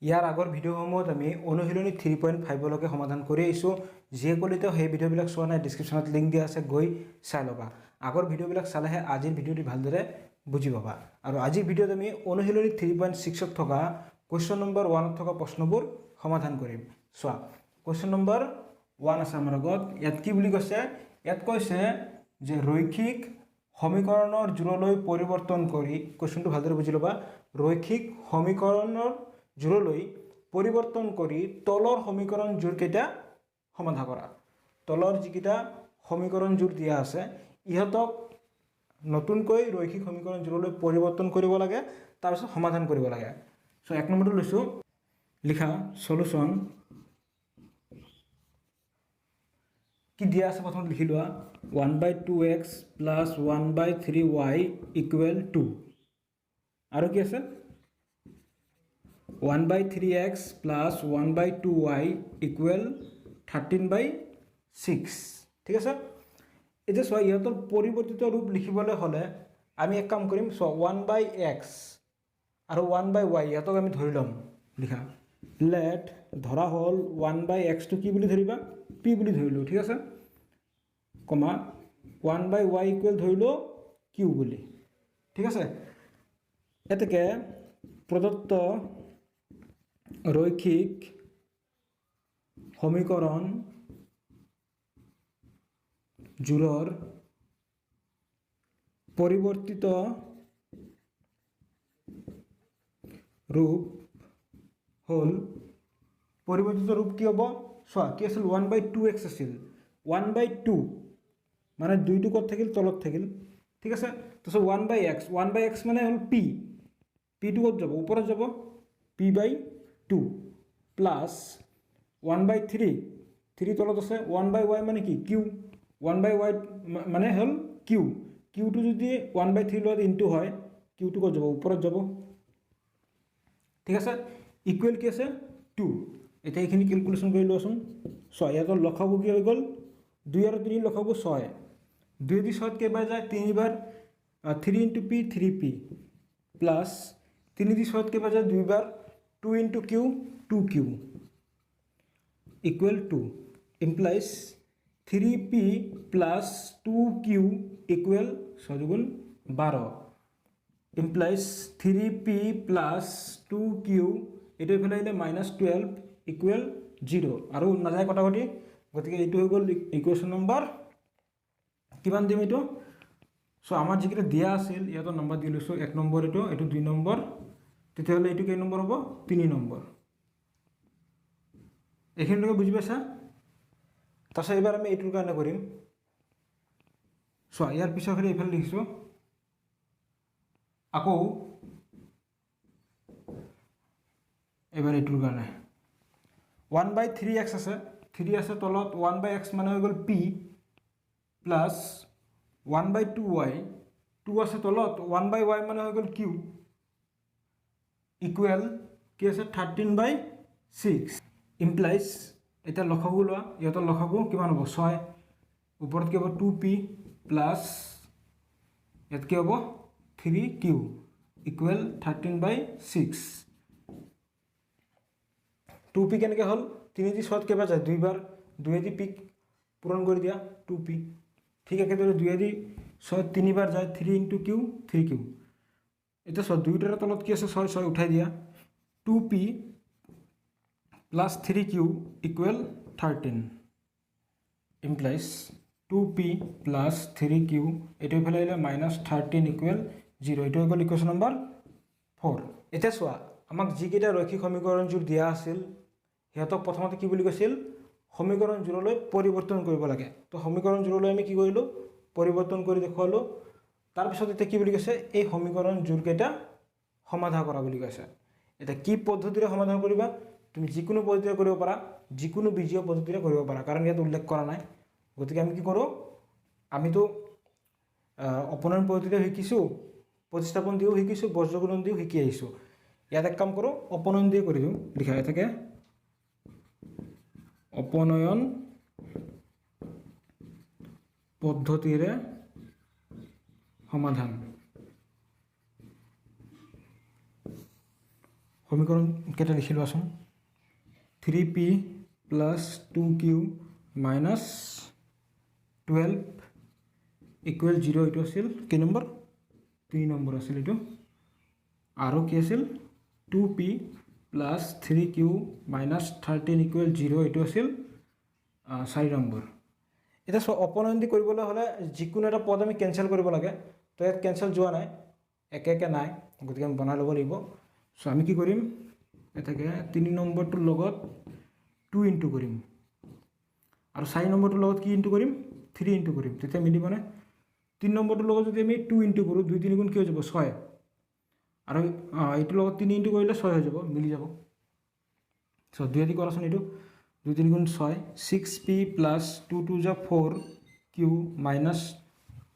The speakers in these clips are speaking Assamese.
ইয়াৰ আগৰ ভিডিঅ'সমূহত আমি অনুশীলনী 3.5 লৈকে সমাধান কৰি আহিছোঁ। যিসকলে সেই ভিডিঅ'বিলাক চোৱা নাই ডিছক্ৰিপশ্যনত লিংক দিয়া আছে, গৈ চাই ল'বা। আগৰ ভিডিঅ'বিলাক চালেহে আজিৰ ভিডিঅ'টি ভালদৰে বুজি পাবা। আৰু আজিৰ ভিডিঅ'ত আমি অনুশীলনী 3.6ত থকা কুৱেশ্যন নম্বৰ 1ত থকা প্ৰশ্নবোৰ সমাধান কৰিম। চোৱা, কুৱেশ্যন নম্বৰ 1 আছে আমাৰ আগত। ইয়াত কি বুলি কৈছে? ইয়াত কৈছে যে ৰৈখিক সমীকৰণৰ জোৰলৈ পৰিৱৰ্তন কৰি, কুৱেশ্যনটো ভালদৰে বুজি ল'বা, ৰৈখিক সমীকৰণৰ জোৰলৈ পৰিৱৰ্তন কৰি তলৰ সমীকৰণ জোৰকেইটা সমাধান কৰা। তলৰ যিকেইটা সমীকৰণ জোৰ দিয়া আছে ইহঁতক নতুনকৈ ৰৈখিক সমীকৰণ জোৰলৈ পৰিৱৰ্তন কৰিব লাগে, তাৰপিছত সমাধান কৰিব লাগে। চ' 1 নম্বৰটো লৈছোঁ, লিখা সলিউশ্যন। কি দিয়া আছে প্ৰথমত লিখি লোৱা, 1/2x plus 1/3y equal to, আৰু কি আছে 1/3x প্লাছ 1/2y ইকুৱেল 13/6। ঠিক আছে। এতিয়া চোৱা, ইহঁতৰ পৰিৱৰ্তিত ৰূপ লিখিবলৈ হ'লে আমি এক কাম কৰিম। চোৱা, 1/x আৰু 1/y ইহঁতক আমি ধৰি ল'ম। লিখা লেট, ধৰা হ'ল 1/xটো কি বুলি ধৰিবা? p বুলি ধৰিলোঁ। ঠিক আছে, কমা 1/y ইকুৱেল ধৰিলোঁ q বুলি। ঠিক আছে। এতেকে প্ৰদত্ত ৰৈখিক সমীকৰণ জোৰৰ পৰিৱৰ্তিত ৰূপ হ'ল, পৰিৱৰ্তিত ৰূপ কি হ'ব? চোৱা, কি আছিল? 1/2x আছিল। 1/2 মানে 2টো ক'ত থাকিল? তলত থাকিল। ঠিক আছে। তাৰপিছত 1/x মানে হ'ল p, pটো ক'ত যাব? ওপৰত যাব, p/2 প্লাছ 1/3, 3 তলত আছে, 1/y মানে কি? q, 1/y মানে হ'ল q, qটো যদি 1/3 লগত ইনটু হয়, qটো ক'ত যাব? ওপৰত যাব। ঠিক আছে। ইকুৱেল কি আছে? 2। এতিয়া এইখিনি কেলকুলেশ্যন কৰি লোৱাচোন। চোৱা, ইয়াতৰ লসাগু কি হৈ গ'ল? 2 আৰু 3 লসাগু 6, 2 দি 6 কেইবাৰ যায়? 3 বাৰ। 3 ইনটু p 3p প্লাছ 3 দি 6 কেইবাৰ যায়? 2 বাৰ। 2 into q 2q equal 2 implies 3p plus 2q equal 6 দুগুণ 12 ইমপ্লাইজ 3p প্লাছ 2q, এইটো এইফালে আহিলে -12 ইকুৱেল 0, আৰু নাযায় কটাকটি। গতিকে এইটো হৈ গ'ল ইকুৱেশ্যন নম্বৰ কিমান দিম এইটো? চ' আমাৰ যিকেইটা দিয়া আছিল ইয়াতো নম্বৰ দি লৈছোঁ। 1 নম্বৰ এইটো 2 নম্বৰ, তেতিয়াহ'লে এইটো কেই নম্বৰ হ'ব? 3 নম্বৰ। এইখিনিলৈকে বুজি পাইছা? তাৰপিছত এইবাৰ আমি এইটোৰ কাৰণে কৰিম। চোৱা, ইয়াৰ পিছৰখিনি এইফালে লিখিছোঁ। আকৌ এইবাৰ এইটোৰ কাৰণে 1/3x আছে, 3 আছে তলত, 1/x মানে হৈ গ'ল p প্লাছ 1/2y, 2 আছে তলত, 1/y মানে হৈ গ'ল q ইকুৱেল কি আছে? 13/6 ইমপ্লাইজ, এতিয়া লসাগু লোৱা। ইহঁতৰ লসাগু কিমান হ'ব? 6, ওপৰত কি হ'ব? 2p প্লাছ ইয়াত কি হ'ব? 3q equal 13/6। 2p কেনেকৈ হ'ল? 3 দি 6 কেইবাৰ যায়? 2 বাৰ। 2 দি p পূৰণ কৰি দিয়া, 2p। ঠিক একেদৰে 2 দি 6 3 বাৰ যায়? 3 ইনটু q 3q। এতিয়া 2টাৰ তলত কি আছে? 6 উঠাই দিয়া, 2p plus 3q equal 13 implies 2p plus 3q, এইটো এইফালে আহিলে -13 ইকুৱেল 0। এইটো হৈ গ'ল ইকুৱেশ্যন নম্বৰ 4। এতিয়া চোৱা, আমাক যিকেইটা ৰৈখিক সমীকৰণ জোৰ দিয়া আছিল সিহঁতক প্ৰথমতে কি বুলি কৈছিল? সমীকৰণ জোৰলৈ পৰিৱৰ্তন কৰিব লাগে। তো সমীকৰণ জোৰলৈ আমি কি কৰিলোঁ? পৰিৱৰ্তন কৰি দেখুৱালোঁ। তাৰপিছত এতিয়া কি বুলি কৈছে? এই সমীকৰণ জোৰকেইটা সমাধান কৰা বুলি কৈছে। এতিয়া কি পদ্ধতিৰে সমাধান কৰিবা? তুমি যিকোনো পদ্ধতিৰে কৰিব পাৰা, যিকোনো বীজীয় পদ্ধতিৰে কৰিব পাৰা, কাৰণ ইয়াত উল্লেখ কৰা নাই। গতিকে আমি কি কৰোঁ? আমিতো অপনয়ন পদ্ধতিৰে শিকিছোঁ, প্ৰতিস্থাপন দিও শিকিছোঁ, বজ্ৰগুণন দিও শিকি আহিছোঁ। ইয়াত এক কাম কৰোঁ, অপনয়ন দিয়ে কৰি দিওঁ। লিখা হৈ থাকে অপনয়ন পদ্ধতিৰে সমাধান। সমীকৰণ কেইটা লিখি লোৱাচোন 3p plus 2q minus 12 equal 0 এইটো আছিল কি নম্বৰ 3 নম্বৰ আছিল এইটো আৰু কি আছিল 2p plus 3q minus 13 equal 0 এইটো আছিল 4 নম্বৰ এটা অপনয়ন্তি কৰিবলৈ হ'লে যিকোনো এটা পদ আমি কেনসেল কৰিব লাগে তো ইয়াত কেনসেল যোৱা নাই একে একে নাই গতিকে আমি বনাই ল'ব লাগিব সো আমি কি কৰিম এটাকে 3 নম্বৰটোৰ লগত 2 ইনটু কৰিম আৰু 4 নম্বৰটোৰ লগত কি ইনটু কৰিম 3 ইনটু কৰিম তেতিয়া মিলিবনে 3 নম্বৰটোৰ লগত যদি আমি 2 ইনটু কৰোঁ 2 3 গুণ কি হৈ যাব 6 আৰু এইটোৰ লগত 3 ইনটু কৰিলে 6 হৈ যাব মিলি যাব সো 2 দি কৰাচোন এইটো 2 3 গুণ 6 6p প্লাছ 2 2 যা 4q মাইনাছ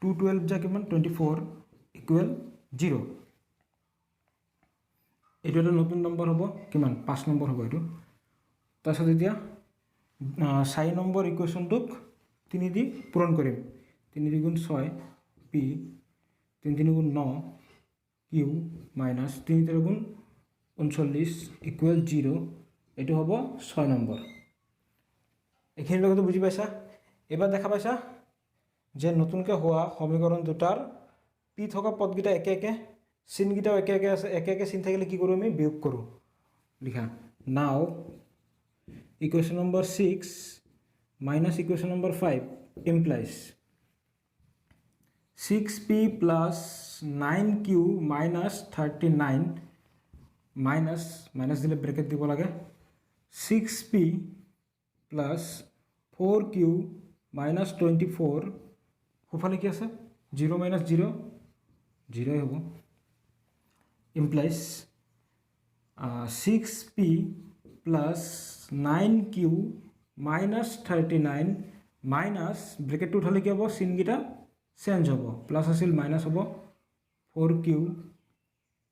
2 12 যা কিমান 24 ইকুৱেল 0 এইটো এটা নতুন নম্বৰ হ'ব কিমান 5 নম্বৰ হ'ব এইটো তাৰপিছত এতিয়া 4 নম্বৰ ইকুৱেশ্যনটোক 3 দি পূৰণ কৰিম 3 2 গুণ 6 p 3 3 গুণ 9 q মাইনাছ 3 3 গুণ 39 ইকুৱেল 0 এইটো হ'ব 6 নম্বৰ এইখিনিৰ লগতে বুজি পাইছা এবাৰ দেখা পাইছা যে নতুনকৈ হোৱা সমীকৰণ দুটাৰ পি থকা পদকেইটা একে একে চিনকেইটাও একে একে আছে একে একে চিন থাকিলে কি কৰোঁ আমি বিয়োগ কৰোঁ লিখা নাও ইকুৱেশ্যন নম্বৰ 6 minus equation number 5 implies 6p plus 9q minus 39 minus দিলে ব্ৰেকেট দিব লাগে 6p প্লাছ 4q মাইনাছ 24 সোঁফালে কি আছে 0 মাইনাছ 0 0 হ'ব implies 6p plus 9q minus 39 minus bracket to উঠালে কি হ'ব চিনকেইটা চেঞ্জ হ'ব প্লাছ আছিল মাইনাছ হ'ব 4q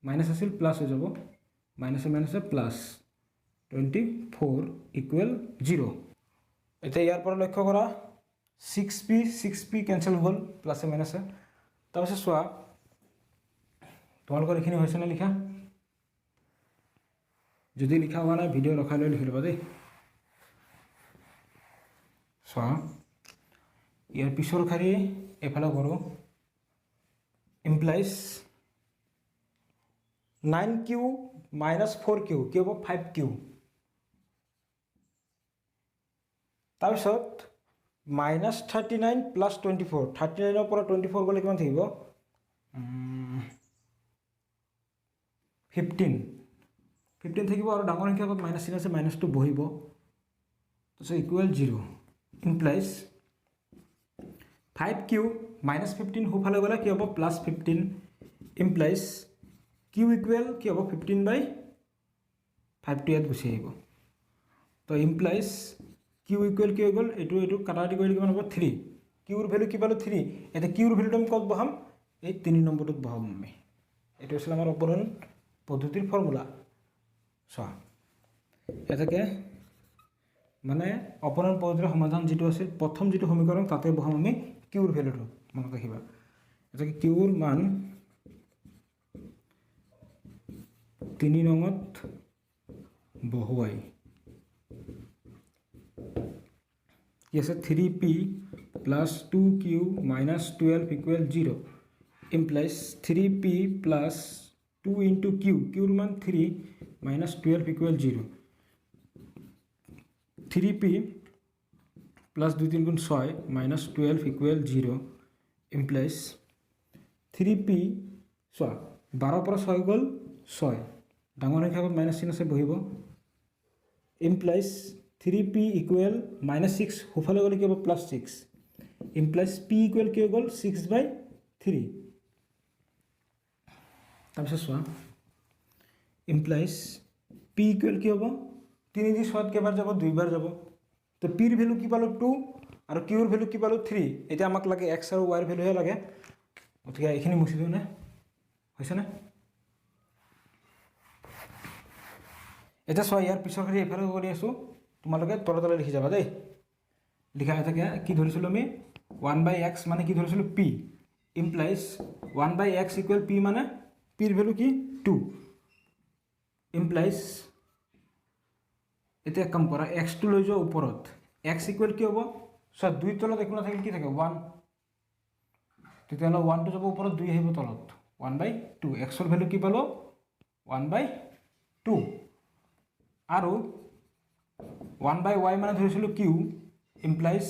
মাইনাছ আছিল প্লাছ হৈ যাব মাইনাছে মাইনাছে প্লাছ 24 ইকুৱেল 0 এতিয়া ইয়াৰ পৰা লক্ষ্য কৰা 6p কেনচেল হ'ল প্লাছে মাইনাছে তাৰপিছত চোৱা তোমালোকৰ এইখিনি হৈছেনে লিখা যদি লিখা হোৱা নাই ভিডিঅ' ৰখাই লৈ লিখি ল'বা দেই চোৱা ইয়াৰ পিছৰ খাৰি এফালে কৰোঁ ইমপ্লাইজ 9q মাইনাছ 4q কি হ'ব 5q তাৰপিছত মাইনাছ 39 প্লাছ 24 39ৰ পৰা 24 গ'লে কিমান থাকিব 15 থাকিব আৰু ডাঙৰ সংখ্যা আগত মাইনাছ চিন আছে মাইনাছটো বহিব তাৰপিছত ইকুৱেল 0 ইমপ্লাইজ 5q মাইনাছ 15 সোঁফালে গ'লে কি হ'ব প্লাছ 15 ইমপ্লাইজ q ইকুৱেল কি হ'ব 15/5 ইয়াত গুচি আহিব তো ইমপ্লাইজ q ইকুৱেল কি হৈ গ'ল এইটো কাটাকাটি কৰিলে কিমান হ'ব 3 qৰ ভেলু কি পালোঁ 3 এতিয়া qৰ ভেলুটো আমি ক'ত বহাম এই 3 নম্বৰটোত বহাম আমি এইটো আছিল আমাৰ অপৰণ পদ্ধতিৰ ফৰ্মুলা চোৱা এটাকে মানে অপৰণ পদ্ধতিৰ সমাধান যিটো আছিল প্ৰথম যিটো সমীকৰণ তাতে বহাম আমি কিউৰ ভেলুটো মনত ৰাখিবা এটাকে কিউৰ মান 3 নঙত বহুৱাই কি আছে 3p plus 2q minus 12 equal 0 implies 3p plus 2 into q ৰ মান 3 minus 12 equal 0 3p plus 2 3 গুণ 6 minus 12 equal 0 implies 3p চোৱা 12 পৰা 6 গ'ল 6 ডাঙৰ সংখ্যা আগত মাইনাছ চিন আছে বহিব implies 3p equal minus 6 সোঁফালে গ'লে কি হ'ব প্লাছ 6 implies p equal কি হৈ গ'ল 6/3 তাৰপিছত চোৱা ইমপ্লাইজ p ইকুৱেল কি হ'ব 3 দি 6 কেইবাৰ যাব 2 বাৰ যাব তো p ৰ ভেলু কি পালোঁ 2 আৰু q ৰ ভেলু কি পালোঁ 3 এতিয়া আমাক লাগে x আৰু y ৰ ভেলুহে লাগে গতিকে এইখিনি মুছি দিওঁ নে হৈছেনে এতিয়া চোৱা ইয়াৰ পিছৰ খালি এইফালে কৰি আছোঁ তোমালোকে তলে তলে লিখি যাবা দেই লিখা থাকে কি ধৰিছিলোঁ আমি 1/x মানে কি ধৰিছিলোঁ p implies 1/x equal p মানে p ৰ ভেলু কি 2 ইমপ্লাইজ এতিয়া কাম কৰা এক্সটো লৈ যোৱা ওপৰত এক্স ইকুৱেল কি হ'ব চোৱা 2 তলত একো নাথাকিলে কি থাকে 1 তেতিয়াহ'লে 1টো যাব ওপৰত 2 আহিব তলত 1/2 এক্সৰ ভেলু কি পালো 1/2 আৰু 1/y মানে ধৰিছিলোঁ কিউ ইমপ্লাইজ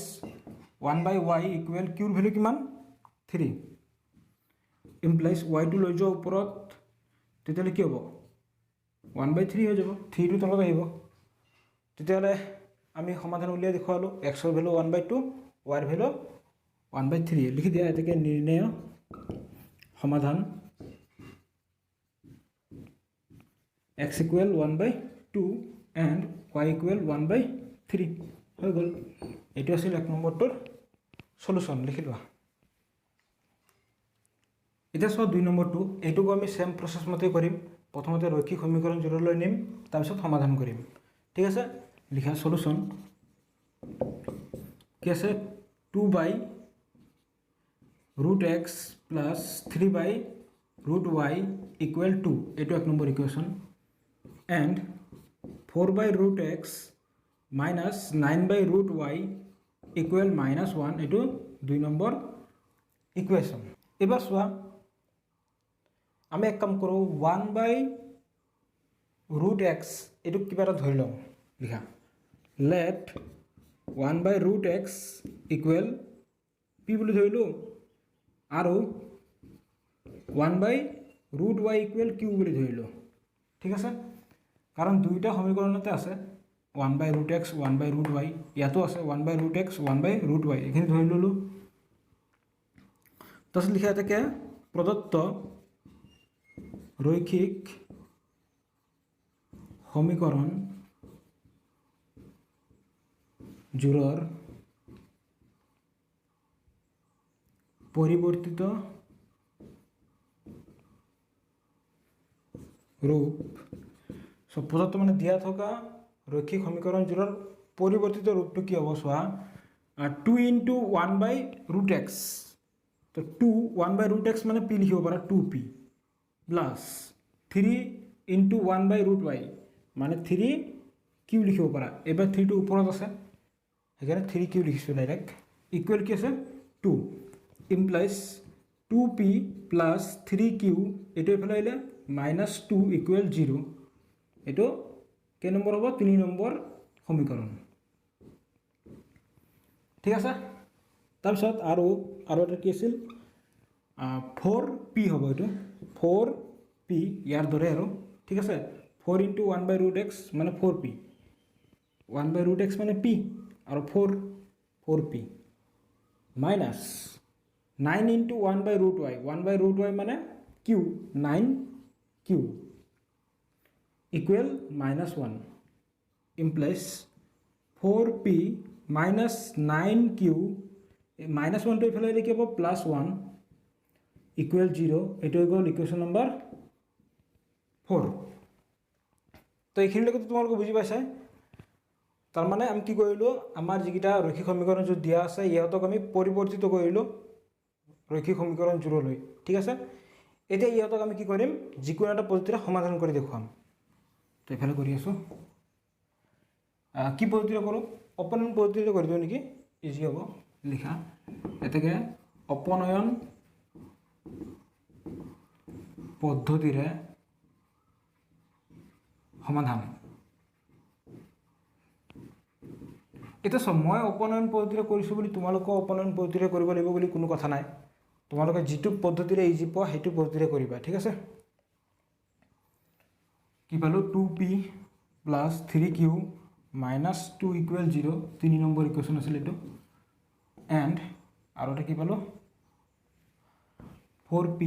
1/y ইকুৱেল কিউৰ ভেলু কিমান 3 ইমপ্লাইজ ৱাইটো লৈ যোৱা ওপৰত তেতিয়াহ'লে কি হ'ব 1/3 হৈ যাব 3টো তলত আহিব তেতিয়াহ'লে আমি সমাধান উলিয়াই দেখুৱালোঁ এক্সৰ ভেলু 1/2 ৱাইৰ ভেলু 1/3 লিখি দিয়া এতেকে নিৰ্ণয় সমাধান x equal 1/2 and y equal 1/3 হৈ গ'ল এইটো আছিল 1 নম্বৰটোৰ সলিউশন লিখি লোৱা এতিয়া চোৱা 2 নম্বৰটো এইটোকো আমি সেম প্ৰসেস মতে কৰিম প্ৰথমতে ৰৈখিক সমীকৰণ জোৰলৈ নিম তাৰপিছত সমাধান কৰিম ঠিক আছে লিখা সলিউশন কি আছে 2/√x plus 3/√y equal to এইটো 1 number equation and 4/√x minus 9/√y equal -1 এইটো 2 নম্বৰ ইকুৱেশ্যন এবাৰ চোৱা আমি এক কাম কৰোঁ 1/√x এইটো কিবা এটা ধৰি লওঁ লিখা let 1/√x equal p বুলি ধৰিলোঁ আৰু 1/√y equal q বুলি ধৰিলোঁ ঠিক আছে কাৰণ দুইটা সমীকৰণতে আছে 1/√x 1/√y ইয়াতো আছে 1/√x 1/√y এইখিনি ধৰি ল'লোঁ তাৰপিছত লিখা থাকে প্ৰদত্ত ৰৈখিক সমীকৰণ জোৰৰ পৰিৱৰ্তিত ৰূপ প্ৰদত্ত মানে দিয়া থকা ৰৈখিক সমীকৰণ জোৰৰ পৰিৱৰ্তিত ৰূপটো কি হ'ব চোৱা 2 × 1/√x তো 2 1/√x মানে p লিখিব পাৰা 2p প্লাছ 3 × 1/√y মানে 3q লিখিব পাৰা এবাৰ 3টো ওপৰত আছে সেইকাৰণে 3q লিখিছোঁ ডাইৰেক্ট ইকুৱেল কি আছে 2 ইমপ্লাইজ 2p প্লাছ 3q এইটো এইফালে আহিলে -2 ইকুৱেল 0 এইটো কেই নম্বৰ হ'ব 3 নম্বৰ সমীকৰণ ঠিক আছে তাৰপিছত আৰু এটা কি আছিল 4p হ'ব এইটো 4p ইয়াৰ দৰে আৰু ঠিক আছে 4 × 1/√x মানে 4p 1/√x মানে p আৰু 4p মাইনাছ 9 × 1/√y 1/√y মানে q 9q equal -1 implies 4p minus 9q -1 টো ইফালে লিখি হ'ব +1 ইকুৱেল 0 এইটো হৈ গ'ল ইকুৱেশ্যন নম্বৰ 4 তো এইখিনিলৈকে তোমালোকে বুজি পাইছা তাৰমানে আমি কি কৰিলোঁ আমাৰ যিকেইটা ৰৈখিক সমীকৰণ জোৰ দিয়া আছে ইহঁতক আমি পৰিৱৰ্তিত কৰিলোঁ ৰৈখিক সমীকৰণ জোৰলৈ ঠিক আছে এতিয়া ইহঁতক আমি কি কৰিম যিকোনো এটা পদ্ধতিৰে সমাধান কৰি দেখুৱাম তো এইফালে কৰি আছোঁ কি পদ্ধতিৰে কৰোঁ অপনয়ন পদ্ধতিৰে কৰি দিওঁ নেকি ইজি হ'ব লিখা এতেকে অপনয়ন পদ্ধতিৰে সমাধান এটা মই অপনয়ন পদ্ধতিৰে কৰিছোঁ বুলি তোমালোকে অপনয়ন পদ্ধতিৰে কৰিব লাগিব বুলি কোনো কথা নাই তোমালোকে যিটো পদ্ধতিৰে ইজি পোৱা সেইটো পদ্ধতিৰে কৰিবা ঠিক আছে কি পালো 2p plus 3q minus 2 equal 0 3 number equation আছিল এটো এন্ড আৰু এটা কি পালো 4p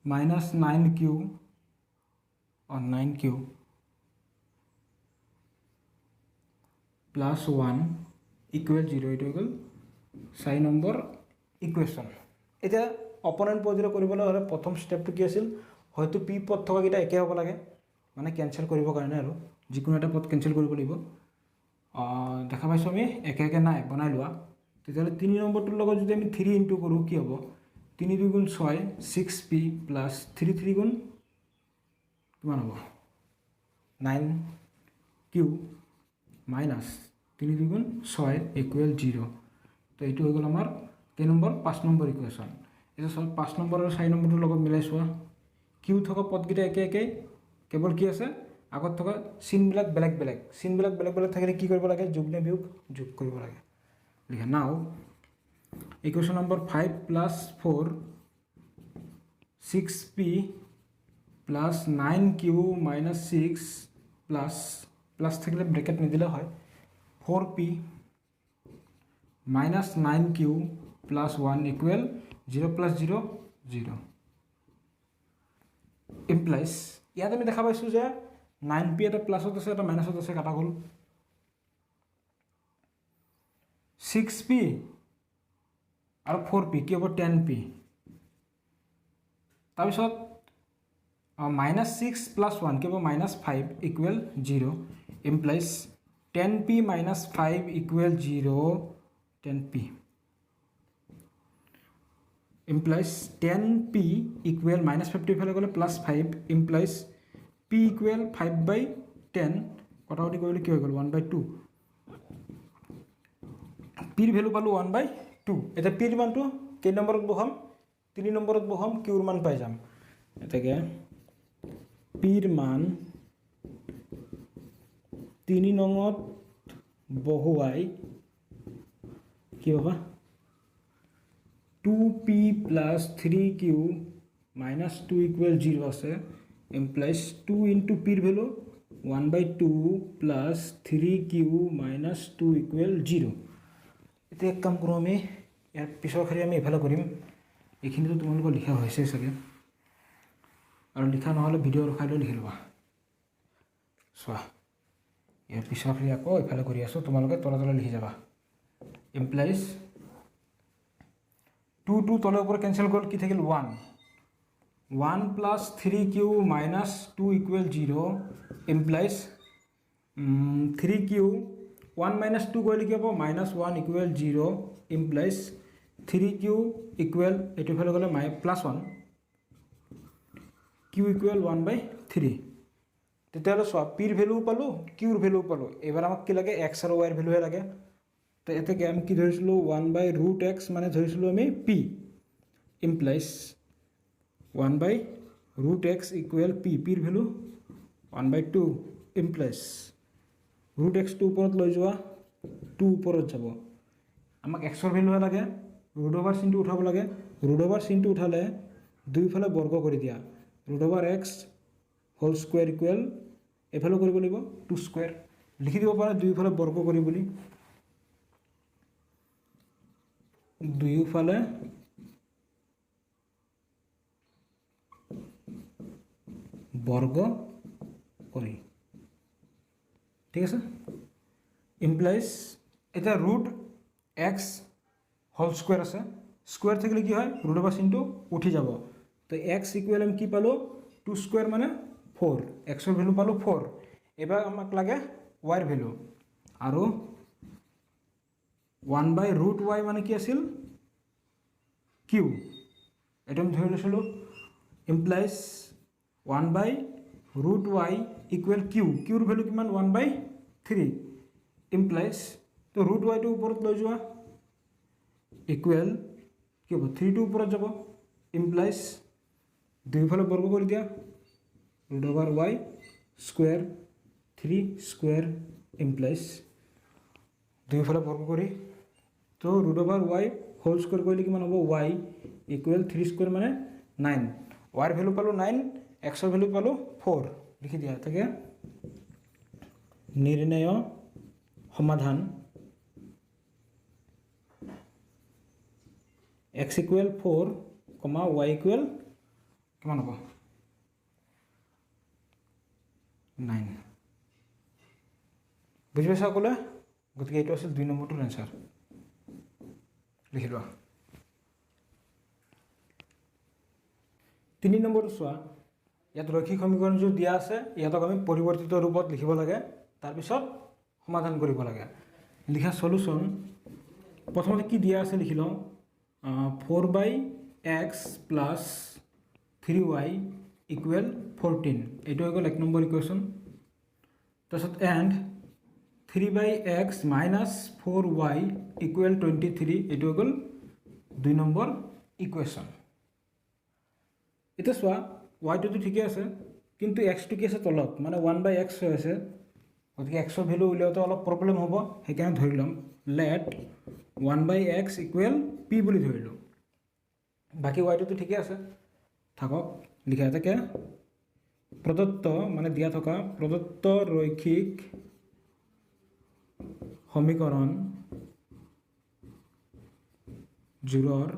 minus 9q or 9q plus 1 equal 0 এটো গল 4 নম্বৰ ইকুৱেশ্যন এতিয়া অপনয়ন পদ্ধতিৰে কৰিবলৈ হলে প্ৰথম স্টেপটো কি আছিল হয়তো p পদ থকা কিটা একে হ'ব লাগে মানে ক্যান্সেল কৰিব কাৰণে আৰু যিকোনো এটা পদ ক্যান্সেল কৰিব লাগিব দেখা পাইছো আমি একে একে নাই বনাই লোৱা তেতিয়ালে 3 নম্বৰটোৰ লগত যদি আমি 3 ইনটু কৰো কি হ'ব 3 2 গুণ 6 6p plus 3 3 গুণ কিমান হ'ব 9q মাইনাছ 3 2 6 ইকুৱেল 0। তো এইটো হৈ গ'ল আমাৰ কেই নম্বৰ 5 নম্বৰ ইকুৱেশ্যন। এতিয়া চব 5 নম্বৰ আৰু 4 নম্বৰটোৰ লগত মিলাই চোৱা। কিউ থকা পদকেইটা একে একেই, কেৱল কি আছে আগত থকা চিনবিলাক বেলেগ বেলেগ। চিনবিলাক বেলেগ বেলেগ থাকিলে কি কৰিব লাগে, যোগ নে বিয়োগ, যোগ কৰিব লাগে। লিখা নাও equation number 5 plus 4 6p plus 9q minus 6 plus plus থাকিলে ব্ৰেকেট নিদিলে হয় 4p minus 9q plus 1 equal 0 plus 0 0 implies ইয়াত আমি দেখা পাইছোঁ যে 9p এটা প্লাছত আছে এটা মাইনাছত আছে, কাটা গ'ল। 6p আৰু 4p কি হ'ব 10p। তাৰপিছত মাইনাছ 6 প্লাছ 1 কি হ'ব minus 5 equal 0 implies 10p minus 5 equal 0 10p implies 10p equal minus 50 ফেলে গ'লে প্লাছ 5 implies p equal 5/10 কটাকটি কৰিলে কি হৈ গ'ল 1/2 p ৰ ভ্যালু পালো 1/2। এটা p ৰ মানটো কেই নম্বৰত বহাম 3 নম্বৰত বহাম, q ৰ মান পাই যাম। এটাকে p ৰ মান 3 নঙত বহুৱাই কি হ'বা 2p plus 3q minus 2 equal 0 আছে, implies 2 into p ৰ value 1/2 plus 3q minus 2 equal 0। এতিয়া এক কাম কৰোঁ আমি ইয়াৰ পিছৰ খালি আমি এফালে কৰিম, এইখিনিতো তোমালোকৰ লিখা হৈছে চাগে, আৰু লিখা নহ'লে ভিডিঅ' ৰখাই লৈ লিখি ল'বা। চোৱা ইয়াৰ পিছৰ খালি আকৌ এফালে কৰি আছোঁ, তোমালোকে তলে তলে লিখি যাবা। implies 2 তলৰ ওপৰত কেনসেল গ'ল, কি থাকিল 1 plus 3q minus 2 equal 0 implies 3q 1 minus 2 কৰিলে কি হ'ব minus 1 equal 0 implies 3q equal এইটো ফালে গ'লে প্লাছ 1 q ইকুৱেল 1/3। তেতিয়াহ'লে চোৱা p ৰ ভ্যালু পালোঁ, q ৰ ভ্যালু পালোঁ। এবাৰ আমাক কি লাগে x আৰু y ৰ ভ্যালুহে লাগে। তো এতেকে আমি কি ধৰিছিলোঁ 1/√x মানে ধৰিছিলোঁ আমি p implies 1/√x equal p, p ৰ ভ্যালু 1/2 ইমপ্লাইজ √x টো ওপৰত লৈ যোৱা 2 ওপৰত যাব। আমাক x ৰ ভ্যালুহে লাগে, √over চিনটো উঠাব লাগে। √over চিনটো উঠালে দুইফালে বৰ্গ কৰি দিয়া, √x হোল স্কুৱেৰ ইকুৱেল এফালে কৰিব লাগিব 2 স্কুৱেৰ। লিখি দিব পাৰা দুইফালে বৰ্গ কৰি বুলি, দুয়োফালে বৰ্গ কৰি, ঠিক আছে। ইমপ্লাইজ এতিয়া √x হোল স্কুৱেৰ আছে, স্কুৱেৰ থাকিলে কি হয় √over চিনটো উঠি যাব। তো x ইকুৱেল আমি কি পালোঁ 2 স্কুৱেৰ মানে 4, x ৰ ভ্যালু পালোঁ 4। এবাৰ আমাক লাগে y ৰ ভ্যালু, আৰু 1/√y মানে কি আছিল q, এইটো আমি ধৰি লৈছিলোঁ। Implies 1/√y equal q, q ৰ ভ্যালু কিমান 1/3 ইমপ্লাইজ তো √y টো ওপৰত লৈ যোৱা ইকুৱেল কি হ'ব 3 টো ওপৰত যাব ইমপ্লাইজ দুইফালে বৰ্গ কৰি দিয়া √y স্কুৱেৰ 3 স্কুৱেৰ ইমপ্লাইজ দুইফালে বৰ্গ কৰি, তো √y হোল স্কুৱেৰ কৰিলে কিমান হ'ব y ইকুৱেল 3 স্কুৱেৰ মানে 9, y ৰ ভ্যালু পালোঁ 9, x ৰ ভ্যালু পালোঁ 4। লিখি দিয়া থাকে নিৰ্ণয় সমাধান x ইকুৱেল 4, y ইকুৱেল কিমান হ'ব 9। বুজি পাইছা সকলোৱে? গতিকে এইটো আছিল 2 নম্বৰটোৰ এনসাৰ। লিখি লোৱা। 3 নম্বৰটো চোৱা, ইয়াত ৰৈখিক সমীকৰণ जो দিয়া আছে ইয়াতক আমি পৰিৱৰ্তিত ৰূপত লিখিব লাগে, তাৰপিছত সমাধান কৰিব লাগে। লিখা সলিউশন প্ৰথমতে কি দিয়া আছে লিখি লওঁ 4/x + 3y ইকুৱেল 14, এইটো হৈ গ'ল 1 নম্বৰ ইকুৱেশ্যন। তাৰপিছত and 3/x minus 4y equal 23 এইটো হৈ গ'ল 2 নম্বৰ ইকুৱেশ্যন। এতিয়া চোৱা ৱাইটোতো ঠিকে আছে কিন্তু এক্সটো কি আছে তলত মানে 1/x হৈ আছে, গতিকে এক্সৰ ভেলু উলিয়াওঁতে অলপ প্ৰব্লেম হ'ব, সেইকাৰণে ধৰি ল'ম লেট 1/x ইকুৱেল পি বুলি ধৰিলোঁ। বাকী ৱাইটোতো ঠিকে আছে থাকক, লিখা থাকে প্ৰদত্ত মানে দিয়া থকা প্ৰদত্ত ৰৈখিক সমীকৰণ জোৰৰ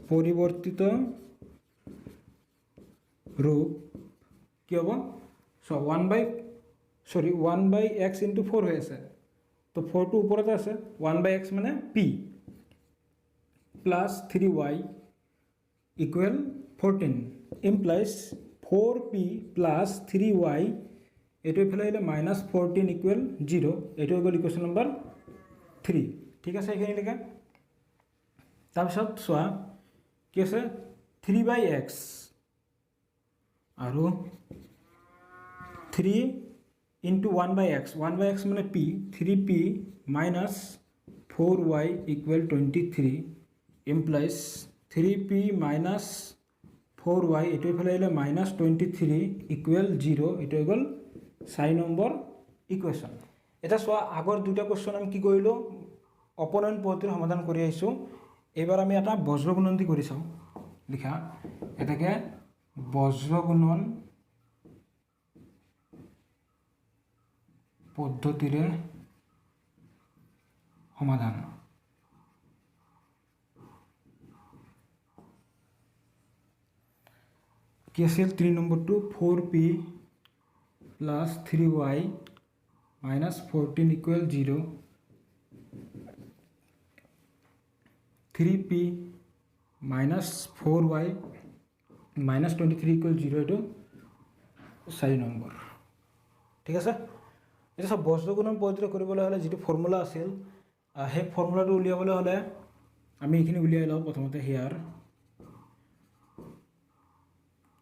পৰিৱৰ্তিত ৰূপ কি হ'ব? চ 1/x ইনটু 4 হৈ আছে, তো 4টো ওপৰতে আছে, 1/x মানে p plus 3y equal 14 implies 4p plus 3y এইটো এইফালে আহিলে মাইনাছ 14 ইকুৱেল 0, এইটো হৈ গ'ল ইকুৱেশ্যন নম্বৰ 3। ঠিক আছে এইখিনিলৈকে। তাৰপিছত চোৱা কি আছে 3/x আৰু 3 ইনটু 1/x, 1/x মানে p, 3p minus 4y equal 23 implies 3p minus 4y এইটো এইফালে আহিলে মাইনাছ 23 ইকুৱেল 0, এইটো হৈ গ'ল 4 নম্বৰ ইকুৱেশ্যন। এতিয়া চোৱা আগৰ দুটা কুৱেশ্যন আমি কি কৰিলোঁ অপনয়ন পদ্ধতিৰ সমাধান কৰি আহিছোঁ, এইবাৰ আমি এটা বজ্ৰগুণন্তি কৰি চাওঁ। লিখা এটাকে বজ্ৰগুণন পদ্ধতিৰে সমাধান। কি আছিল 3 নম্বৰটো 4p plus 3y minus 14 equal 0, 3p minus 4y minus 23 equal 0, এইটো 4 নম্বৰ। ঠিক আছে। এতিয়া চব বজ্ৰগুণন পদ্ধতিৰে কৰিবলৈ হ'লে যিটো ফৰ্মুলা আছিল সেই ফৰ্মুলাটো উলিয়াবলৈ হ'লে আমি এইখিনি উলিয়াই লওঁ প্ৰথমতে। হিয়াৰ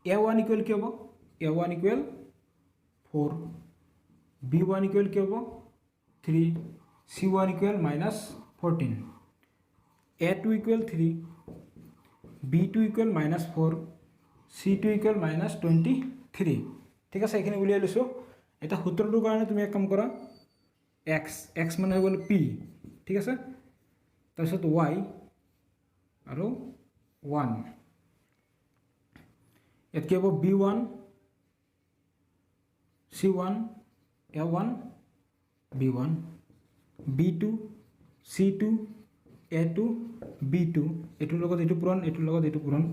a1 ইকুৱেল কি হ'ব? a1 ইকুৱেল 4, b1 ইকুৱেল কি হ'ব? 3, c1 equal minus 14, a2 equal 3, b2 equal minus 4, c2 equal minus 23। ঠিক আছে, এইখিনি উলিয়াই লৈছোঁ। এটা সূত্ৰটোৰ কাৰণে তুমি এক কাম কৰা x মানে হৈ গ'ল p, ঠিক আছে, তাৰপিছত y আৰু 1, ইয়াত কি হ'ব b1 c1 a1 b1 b2 c2 a2 b2, এইটোৰ লগত এইটো পূৰণ, এইটোৰ লগত এইটো পূৰণ।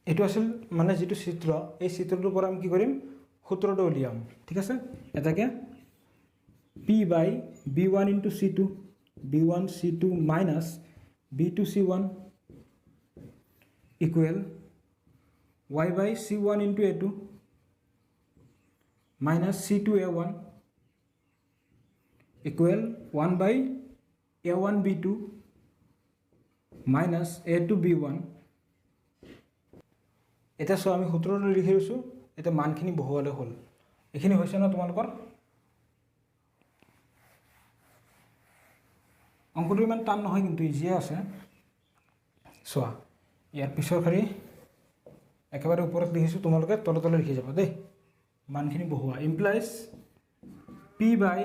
এইটো আছিল মানে যিটো চিত্ৰ, এই চিত্ৰটোৰ পৰা আমি কি কৰিম সূত্ৰটো উলিয়াম। ঠিক আছে, এটাকে p বাই b1 into c2 b1 c2 minus b2 c1 equal y বাই c1 into a2 minus c2 a1 equal 1 বাই a1 b2 minus a2 b1। এতিয়া চোৱা আমি সূত্ৰটো লিখি লৈছোঁ, এতিয়া মানখিনি বহুৱালে হ'ল। এইখিনি হৈছে ন তোমালোকৰ? অংকটো ইমান টান নহয় কিন্তু ইজিয়ে আছে। চোৱা ইয়াৰ পিছৰ শাৰী একেবাৰে ওপৰত লিখিছোঁ, তোমালোকে তলে তলে লিখি যাবা দেই। মানখিনি বহুৱা ইমপ্লাইজ p বাই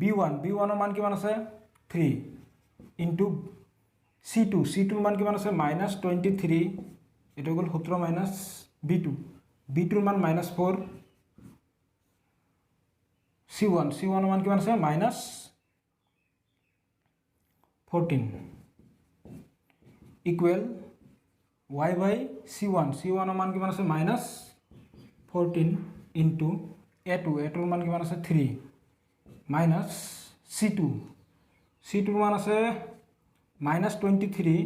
b1, b1ৰ মান কিমান আছে 3 ইনটু c2ৰ মান কিমান আছে মাইনাছ 23, এইটো হৈ গ'ল 17 মাইনাছ b2ৰ মান মাইনাছ 4, c1ৰ মান কিমান আছে মাইনাছ 14 ইকুৱেল y বাই c1ৰ মান কিমান আছে মাইনাছ 14 ইনটু a2ৰ মান কিমান আছে 3 মাইনাছ c2ৰ মান আছে মাইনাছ 23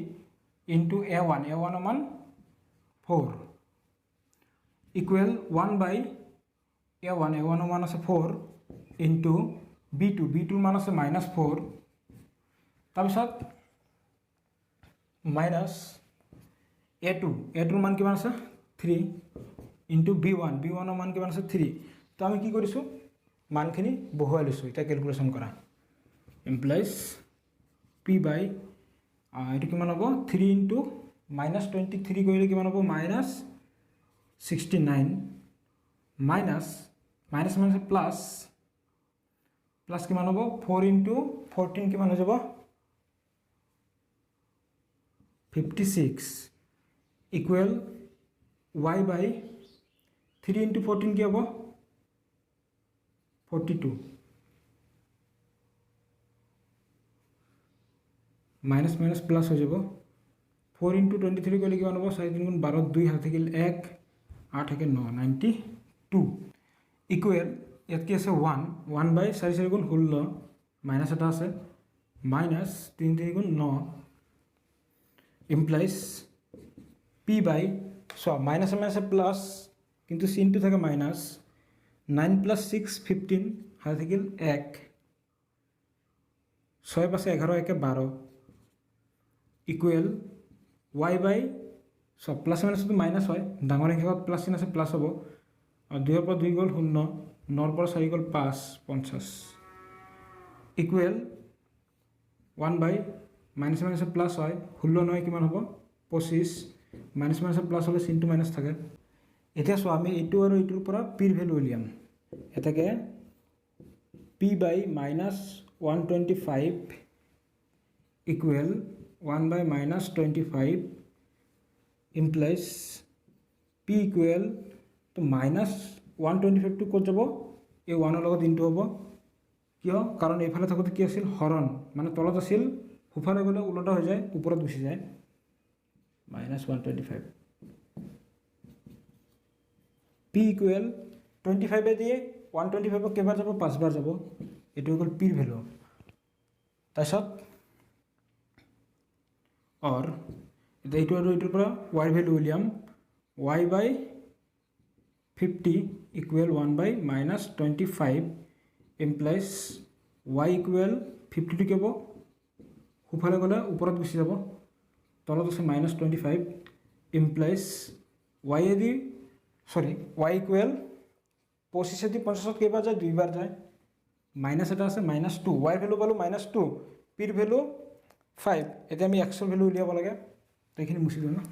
ইনটু a1ৰ মান 4 ইকুৱেল 1 বাই a1ৰ মান আছে 4 ইনটু b2ৰ মান আছে মাইনাছ 4, তাৰপিছত মাইনাছ এটোৰ মান কিমান আছে 3 ইনটু b1 b1ৰ মান কিমান আছে 3 তো আমি কি কৰিছোঁ মানখিনি বহুৱাই লৈছোঁ এটা ক্যালকুলেশন কৰা ইমপ্লাইজ p বাই এটো কিমান হ'ব 3 ইনটু -23 কৰিলে কিমান হ'ব -69 মাইনাস প্লাস কিমান হ'ব 4 ইনটু 14 কিমান হৈ যাব 56 ইকুৱেল y বাই 3 ইনটু 14 কি হ'ব 42 মাইনাস প্লাস হৈ যাব 4 ইনটু 23 কৰিলে কিমান হ'ব 4 3 12 2 হাত থাকিল 1 8 থাকে 9 92 ইকুৱেল ইয়াত কি আছে 1 বাই 4 4 গুণ 16 মাইনাস এটা আছে মাইনাস 3 3 গুণ 9 ইমপ্লাইজ p বাই মাইনাস প্লাস কিন্তু চিনটো থাকে মাইনাস 9 প্লাস 6 15 হাত থাকিল 1 6 পাছে 11 1 12 ইকুৱেল y বাই প্লাস মাইনাসটো মাইনাস হয় ডাঙৰ সংখ্যাত প্লাস চিন আছে প্লাস হ'ব আৰু 2 ৰ পৰা 2 গ'ল 0 9 ৰ পৰা 4 গ'ল 5 50 ইকুৱেল 1 বাই মাইনাস প্লাস হয় 16 9 কিমান হ'ব 25 মাইনাস প্লাস হ'লে চিনটো মাইনাস থাকে এতিয়া চোৱা আমি এইটো আৰু এইটোৰ পৰা পিৰ ভ্যালু উলিয়াম এটাকে p বাই -125 ইকুৱেল 1 বাই -25 ইমপ্লাইজ p ইকুৱেল তো -125 টো ক'ত যাব এই 1 ৰ লগত ইনটু হ'ব কিয় কাৰণ এইফালে থাকোতে কি আছিল হৰণ মানে তলত আছিল হুফালে গ'লে উল্টা হৈ যায় ওপৰত গুচি যায় -125 p ইকুৱেল 25 দিয়ে 125 কেইবাৰ যাব 5 বাৰ যাব এটো হ'ল p ৰ ভ্যালু তাৰছত और এইটো আৰু এইটোৰ পৰা y ভ্যালু উলিয়াম y বাই 50 ইকুৱেল 1 বাই -25 ইমপ্লাইজ y ইকুৱেল 50 টো কি হ'ব হুফালে গ'লে ওপৰত গুচি যাব তলত আছে -25 ইমপ্লাইজ y এদি y ইকুৱেল 25 এদি 50 কেইবাৰ যায় দুইবাৰ যায় মাইনাস এটা আছে -2 y ভ্যালু পালো -2 p ৰ ভ্যালু 5 এতিয়া আমি x ৰ ভ্যালু উলিয়াব লাগে তো এখিনি মুছি দিও না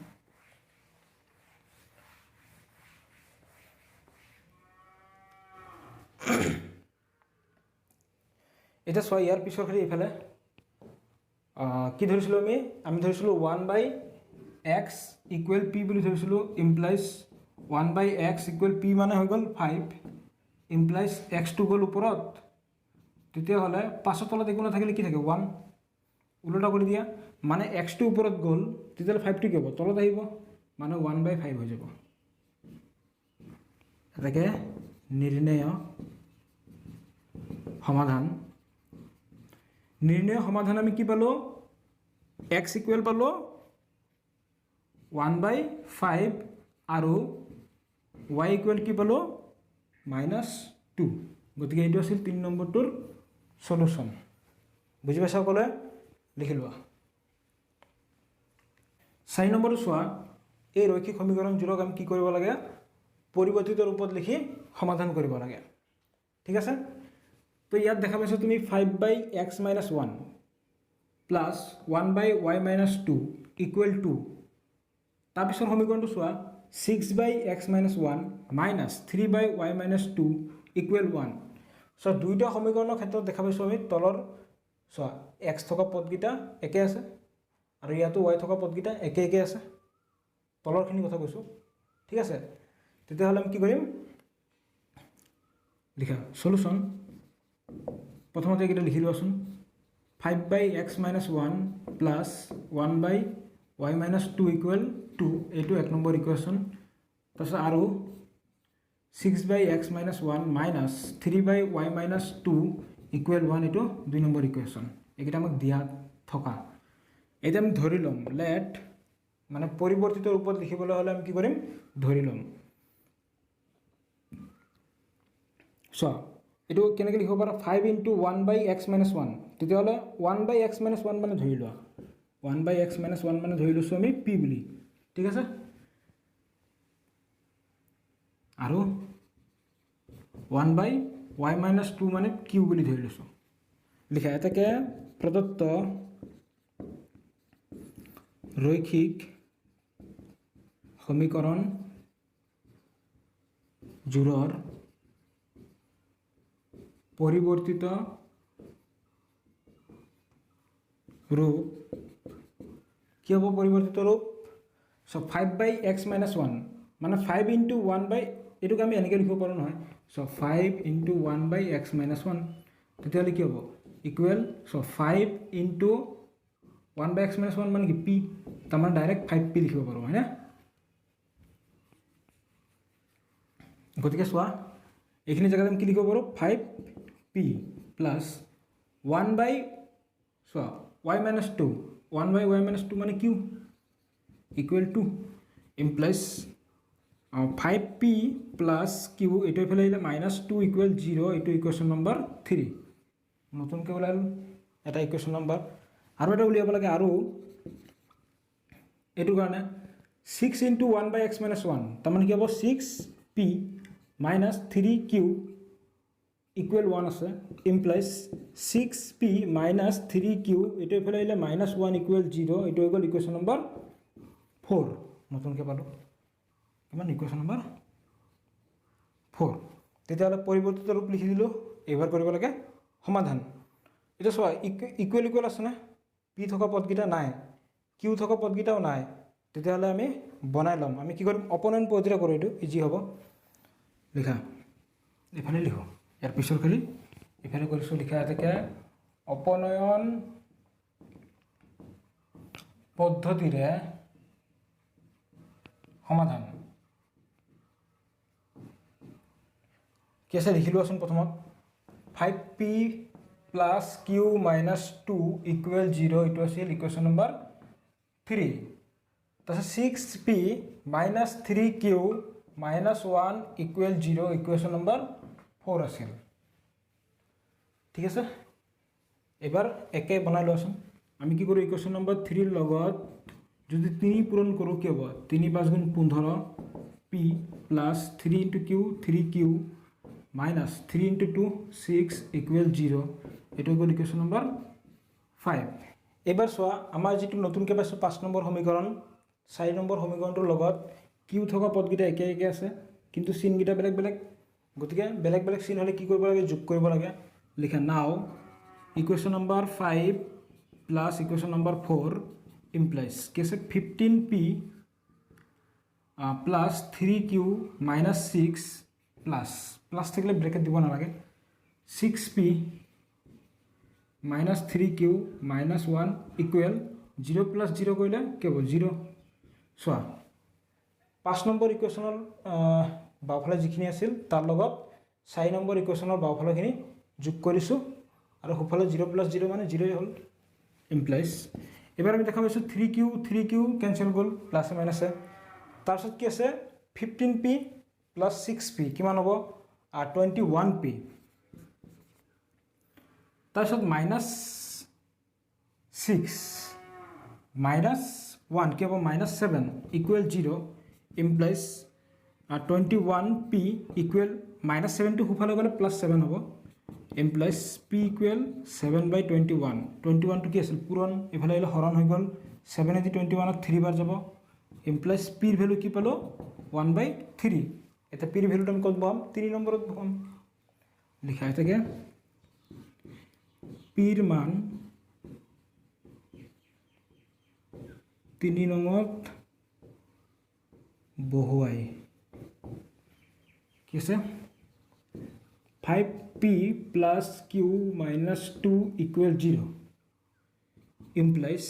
এটা সয় ইয়াৰ পিছৰ খালি ইফালে কি ধৰিছিলো আমি ধৰিছিলো 1 বাই x ইকুৱেল p বুলি ধৰিছিলো implies 1 by x equal p মানে হৈ গ'ল 5 ইমপ্লাইজ x টো গ'ল ওপৰত তেতিয়া হলে পাছৰ তলত একো নাথাকিলে কি থাকে 1 উল্টা কৰি দিয়া মানে x টো ওপৰত গ'ল তেতিয়া 5 টো কি হ'ব তলত আহিব মানে 1 বাই 5 হৈ যাব এটাকে নিৰ্ণয় সমাধান আমি কি পালো x ইকুৱেল পালো 1 বাই 5 আৰু y ইকুৱেল কি পালো -2 গতিকে এইটো আছিল 3 নম্বৰটোৰ সলিউশন বুজি পাইছা সকলোৱে লিখি লোৱা 4 নম্বৰটো চোৱা এই ৰৈখিক সমীকৰণজোৰক আমি কি কৰিব লাগে পৰিৱৰ্তিত ৰূপত লিখি সমাধান কৰিব লাগে ঠিক আছে তো ইয়াত দেখা পাইছা তুমি 5 by x - 1 plus 1 by y - 2 equal to তাৰ পিছৰ সমীকৰণটো চোৱা 6 by x - 1 minus 3 by y - 2 equal 1 so দুইটা সমীকৰণৰ ক্ষেত্ৰত দেখা পাইছো আমি তলৰ চোৱা x থকা পদগিটা একে আছে আৰু ইয়াতো y থকা পদগিটা একে আছে তলৰখিনি কথা কৈছো ঠিক আছে তেতিয়া হলে আমি কি কৰিম লিখা সলিউশন প্ৰথমতে এটা লিখি লোৱাচোন 5 by x - 1 plus 1 by y - 2 equal 2 এইটো এক নম্বৰ ইকুৱেশ্যন তাৰপিছত আৰু 6 by x - 1 minus 3 by y - 2 equal 1 এইটো 2 নম্বৰ ইকুৱেশ্যন এইকেইটা আমাক দিয়া থকা এটা আমি ধৰি লম লেট মানে পৰিৱৰ্তিত ৰূপত লিখিবলৈ হলে আমি কি কৰিম ধৰি লম সো এটো কেনেকৈ লিখিব পাৰা 5 * 1 বাই x - 1 তেতিয়া হলে 1 বাই x - 1 মানে ধৰি লোৱা 1 বাই x - 1 মানে ধৰি লৈছো আমি p বুলি ঠিক আছে আৰু 1/y - 2 মানে q বুলি ধৰি লৈছোঁ লিখা এটাকে প্ৰদত্ত ৰৈখিক সমীকৰণ জোৰৰ পৰিৱৰ্তিত ৰূপ কি হ'ব পৰিৱৰ্তিত ৰূপ সো 5/x - 1 মানে 5 * 1 এটুক আমি এনেকৈ লিখিব পাৰোঁ নহয় সো 5 * 1/x - 1 তেতিয়াহ'লে কি হ'ব ইকুৱেল সো 5 * 1/x - 1 মানে কি p তাৰমানে ডাইৰেক্ট 5p লিখিব পাৰোঁ হয়নে গতিকে চোৱা এইখিনি জেগাত আমি কি লিখিব পাৰোঁ 5p প্লাছ 1/y - 2 1/y - 2 মানে q equal to implies 5p plus q এইটো এইফালে আহিলে -2 = 0 এইটো ইকুৱেশ্যন নম্বৰ 3 নতুনকৈ ওলাল এটা ইকুৱেশ্যন নম্বৰ আৰু এটা উলিয়াব লাগে আৰু এইটো কাৰণে 6 * 1/x - 1 তাৰমানে কি হ'ব 6p - 3q ইকুৱেল 1 আছে ইমপ্লাইজ 6p - 3q এইটো এইফালে আহিলে -1 = 0 এইটো হৈ গ'ল ইকুৱেশ্যন নম্বৰ 4 নতুনকৈ পালোঁ কিমান ইকুৱেশ্যন নম্বৰ 4 তেতিয়াহ'লে পৰিৱৰ্তিত ৰূপ লিখি দিলোঁ এইবাৰ কৰিব লাগে সমাধান এতিয়া চোৱা ইকুৱেল ইকুৱেল আছে না পি থকা পদকেইটা নাই কিউ থকা পদকেইটাও নাই তেতিয়াহ'লে আমি বনাই ল'ম আমি কি কৰিম অপনেণ্ট পজিটিভ কৰোঁ এইটো ইজি হ'ব লিখা এইফালে লিখোঁ ইয়াৰ পিছৰ খালি এইফালে কৰিছোঁ লিখা এটাকে অপনয়ন পদ্ধতিৰে সমাধান কি আছে লিখি লোৱাচোন প্ৰথমত 5p প্লাছ q - 2 ইকুৱেল 0 এইটো আছিল ইকুৱেশ্যন নম্বৰ 3 তাৰপিছত 6p - 3q - 1 equal 0 equation number 4 আছিল ঠিক আছে এবাৰ একে বনাই লোৱাচোন আমি কি কৰোঁ ইকুৱেশ্যন নম্বৰ 3 লগত যদি 3 পূৰণ কৰোঁ কি হ'ব 3 × 5 = 15 p plus 3 × q 3q minus 3 × 2 6 equal 0 এইটো হৈ গ'ল ইকুৱেশ্যন নম্বৰ 5 এবাৰ চোৱা আমাৰ যিটো নতুনকৈ পাইছোঁ 5 নম্বৰ সমীকৰণ 4 নম্বৰ সমীকৰণটোৰ লগত কিউ থকা পদকেইটা একে একে আছে কিন্তু চিনকেইটা বেলেগ বেলেগ গতিকে বেলেগ বেলেগ চিন হ'লে কি কৰিব লাগে যোগ কৰিব লাগে লিখা নাও equation number 5 plus equation number 4 implies কি আছে 15p প্লাছ 3q - 6 প্লাছ থাকিলে ব্ৰেকেট দিব নালাগে 6p - 3q - 1 ইকুৱেল 0 + 0 কৰিলে কি হ'ব 0 চোৱা 5 নম্বৰ ইকুৱেশ্যনৰ বাওঁফালে যিখিনি আছিল তাৰ লগত 4 নম্বৰ ইকুৱেশ্যনৰ বাওঁফালেখিনি যোগ কৰিছোঁ আৰু সোঁফালে 0 + 0 মানে 0 হ'ল ইমপ্লাইজ এবাৰ আমি দেখা পাইছোঁ 3q কেঞ্চেল গ'ল প্লাছে মাইনাছে তাৰপিছত কি আছে 15p প্লাছ 6p কিমান হ'ব 21p তাৰপিছত -6 - 1 কি হ'ব -7 ইকুৱেল 0 ইমপ্লাইজ 21p ইকুৱেল -7টো সোঁফালে গ'লে +7 হ'ব ইমপ্লাইজ p ইকুৱেল 7/21 21টো কি আছিল পূৰণ এইফালে আহিলে হৰণ হৈ গ'ল 7 × 21ত 3 বাৰ যাব ইমপ্লাইজ পিৰ ভেলু কি পালোঁ 1/3 এতিয়া পিৰ ভেলুটো আমি ক'ত বহাম 3 নম্বৰত বহাম লিখা থাকে পিৰ মান 3 নঙত বহুৱাই কি আছে 5p plus q minus 2 equal 0 implies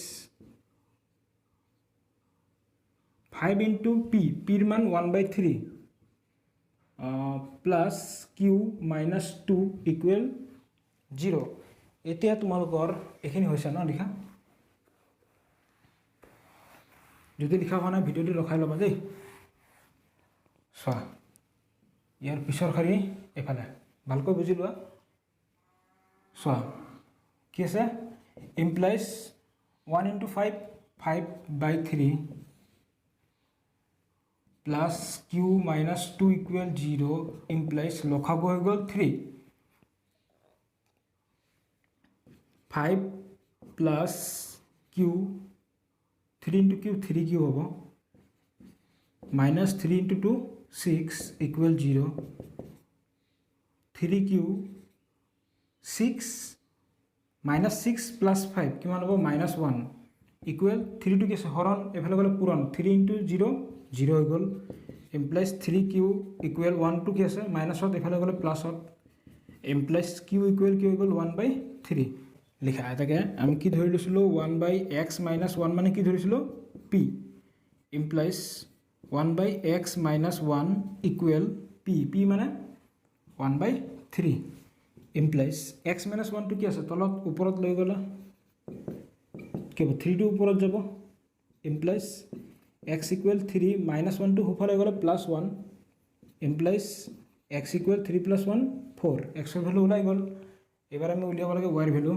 5 into p ৰ মান 1/3 plus q minus 2 equal 0 এতিয়া তোমালোকৰ এইখিনি হৈছে ন লিখা যদি লিখা হোৱা নাই ভিডিঅ'টো ৰখাই ল'বা দেই চোৱা ইয়াৰ পিছৰ শাৰী এফালে ভালকৈ বুজি লোৱা চোৱা কি আছে implies 1 × 5 5/3 plus Q minus 2 equal 0 implies লসাগু হৈ গ'ল 3 5 plus Q 3 into Q 3 Q হ'ব minus 3 into 2 6 equal 0 3 Q 6 minus 6 plus 5 কিমান হ'ব মাইনাছ 1 ইকুৱেল 3 টু কি আছে হৰণ এফালে গ'লে পূৰণ 3 ইনটু 0 0 হৈ গ'ল ইমপ্লাইজ 3 কিউ ইকুৱেল 1 টু কি আছে মাইনাছত এফালে গ'লে প্লাছত ইমপ্লাইজ কিউ ইকুৱেল কি হৈ গ'ল 1/3 লিখা এটাকে আমি কি ধৰি লৈছিলোঁ 1/x মাইনাছ 1 মানে কি ধৰিছিলোঁ P implies 1/x minus 1 equal P P মানে 1/3 ইমপ্লাইজ এক্স মাইনাছ 1 টু কি আছে তলত ওপৰত লৈ গ'লে কি হ'ব 3 টু ওপৰত যাব implies x equal 3 minus 1 two সোঁফালে গ'লে plus 1 implies x equal 3 plus 1 4 এক্সৰ ভেলু ওলাই গ'ল এবাৰ আমি উলিয়াব লাগে ৱাইৰ ভেলু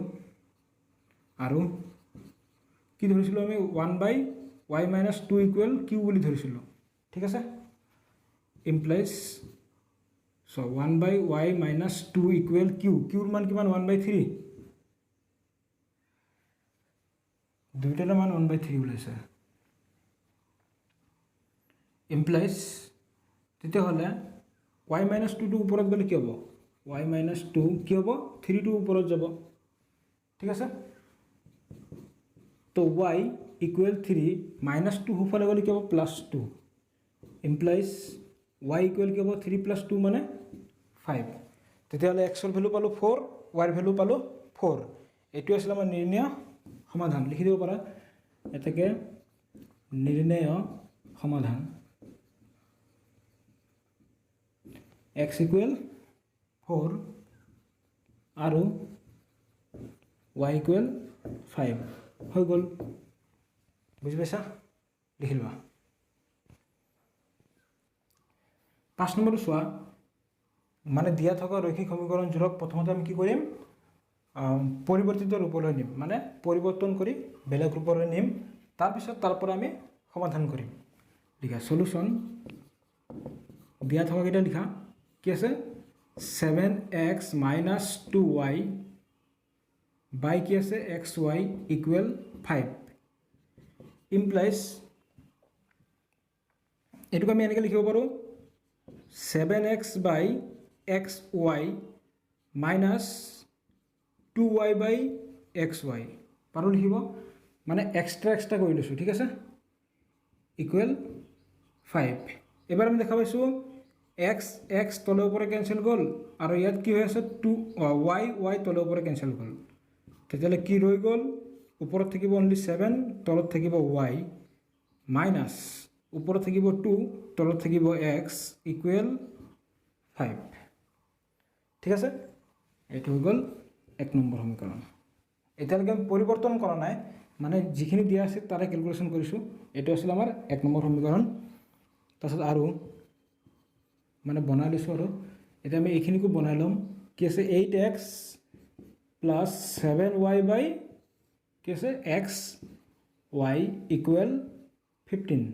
আৰু কি ধৰিছিলোঁ আমি 1/y মাইনাছ 2 ইকুৱেল কিউ বুলি ধৰিছিলোঁ ঠিক আছে ইমপ্লাইজ চ' 1/y মাইনাছ 2 ইকুৱেল কিউ কিউৰ মান কিমান 1/3 দুইটাৰ মান 1/3 ওলাইছে ইমপ্লাইজ তেতিয়াহ'লে y মাইনাছ 2 টু ওপৰত গ'লে কি হ'ব y মাইনাছ 2 কি হ'ব 3 টু ওপৰত যাব ঠিক আছে তো y ইকুৱেল 3 মাইনাছ 2 সোঁফালে গ'লে কি হ'ব প্লাছ 2 ইমপ্লাইজ y ইকুৱেল কি হ'ব 3 প্লাছ 2 মানে 5 তেতিয়াহ'লে এক্সৰ ভেলু পালোঁ 4 ৱাইৰ ভেলু পালোঁ 4 এইটো আছিলে আমাৰ নিৰ্ণয় সমাধান লিখি দিব পাৰা এটাকে নিৰ্ণয় সমাধান x ইকুৱেল 4 আৰু y ইকুৱেল 5 হৈ গ'ল বুজি পাইছা লিখি লোৱা 5 নম্বৰটো চোৱা মানে দিয়া থকা ৰৈখিক সমীকৰণজোৰক প্ৰথমতে আমি কি কৰিম পৰিৱৰ্তিত ৰূপলৈ নিম মানে পৰিৱৰ্তন কৰি বেলেগ ৰূপলৈ নিম তাৰপিছত তাৰ পৰা আমি সমাধান কৰিম লিখা সলিউশন দিয়া থকা কেইটা লিখা কি আছে 7x মাইনাছ 2y বাই কি আছে xy ইকুৱেল 5 ইমপ্লাইজ এইটোক আমি এনেকৈ লিখিব পাৰোঁ 7x বাই xy মাইনাছ 2y বাই xy পাৰোঁ লিখিব মানে এক্সট্ৰা কৰি লৈছোঁ ঠিক আছে ইকুৱেল 5 এবাৰ আমি দেখা পাইছোঁ x তলে ওপৰে কেঞ্চেল গ'ল আৰু ইয়াত কি হৈ আছে 2y তলে ওপৰে কেঞ্চেল গ'ল তেতিয়াহ'লে কি ৰৈ গ'ল ওপৰত থাকিব অনলি 7 তলত থাকিব y মাইনাছ ওপৰত থাকিব 2 তলত থাকিব x ইকুৱেল 5 ঠিক আছে এইটো হৈ গ'ল 1 নম্বৰ সমীকৰণ এতিয়ালৈকে আমি পৰিৱৰ্তন কৰা নাই মানে যিখিনি দিয়া আছে তাৰে কেলকুলেশ্যন কৰিছোঁ এইটো আছিল আমাৰ 1 নম্বৰ সমীকৰণ তাৰপিছত আৰু মানে বনাই লৈছোঁ আৰু এতিয়া আমি এইখিনিকো বনাই ল'ম কি আছে 8x প্লাছ 7y বাই কি আছে xy ইকুৱেল 15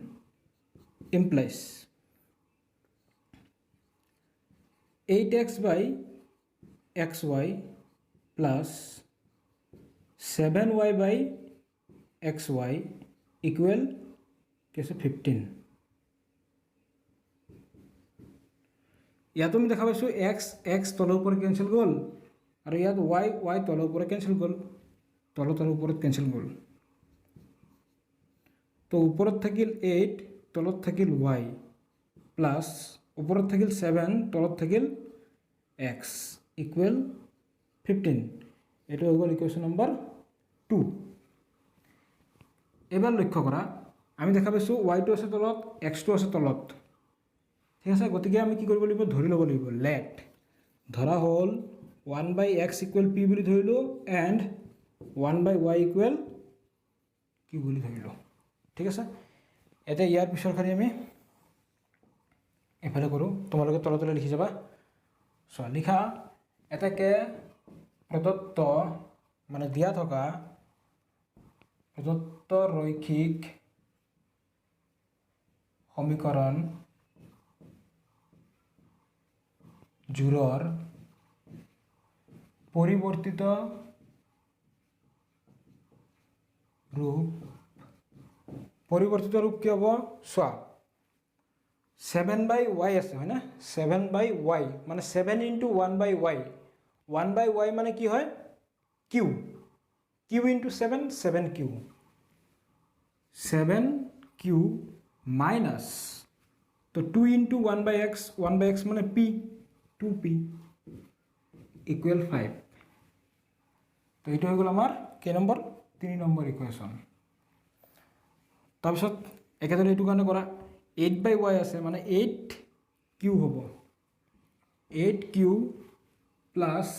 ইমপ্লাইজ 8x বাই xy প্লাছ 7y বাই xy ইকুৱেল কি আছে 15 ইয়াতো আমি দেখা পাইছোঁ x তলৰ ওপৰত কেঞ্চেল গ'ল আৰু ইয়াত y তলৰ ওপৰত কেঞ্চেল গ'ল তলত আৰু ওপৰত কেঞ্চেল গ'ল তো ওপৰত থাকিল 8 তলত থাকিল y প্লাছ ওপৰত থাকিল 7 তলত থাকিল x ইকুৱেল 15 এইটো হৈ গ'ল ইকুৱেশ্যন নম্বৰ 2 এবাৰ লক্ষ্য কৰা আমি দেখা পাইছোঁ yটো আছে তলত xটো আছে তলত ঠিক আছে গতিকে আমি কি কৰিব লাগিব ধৰি ল'ব লাগিব লেট ধৰা হ'ল 1/x ইকুৱেল p বুলি ধৰিলোঁ এণ্ড 1/y ইকুৱেল q বুলি ধৰিলোঁ ঠিক আছে এতিয়া ইয়াৰ পিছৰখানি আমি এফালে কৰোঁ তোমালোকে তলে তলে লিখি যাবা চোৱা লিখা এটাকে প্ৰদত্ত মানে দিয়া থকা প্ৰদত্ত ৰৈখিক সমীকৰণ জোৰৰ পৰিৱৰ্তিত ৰূপ কি হ'ব চোৱা 7/y আছে হয় না 7/y মানে 7 × 1/y 1/y মানে কি হয় q q × 7 7q 7q minus তো 2 × 1/x 1/x মানে p 2p ইকুৱেল 5 তো এইটো হৈ গ'ল আমাৰ কেই নম্বৰ 3 নম্বৰ ইকুৱেশ্যন তাৰপিছত একেদৰে এইটো কাৰণে কৰা 8/y আছে মানে 8q হ'ব 8q প্লাছ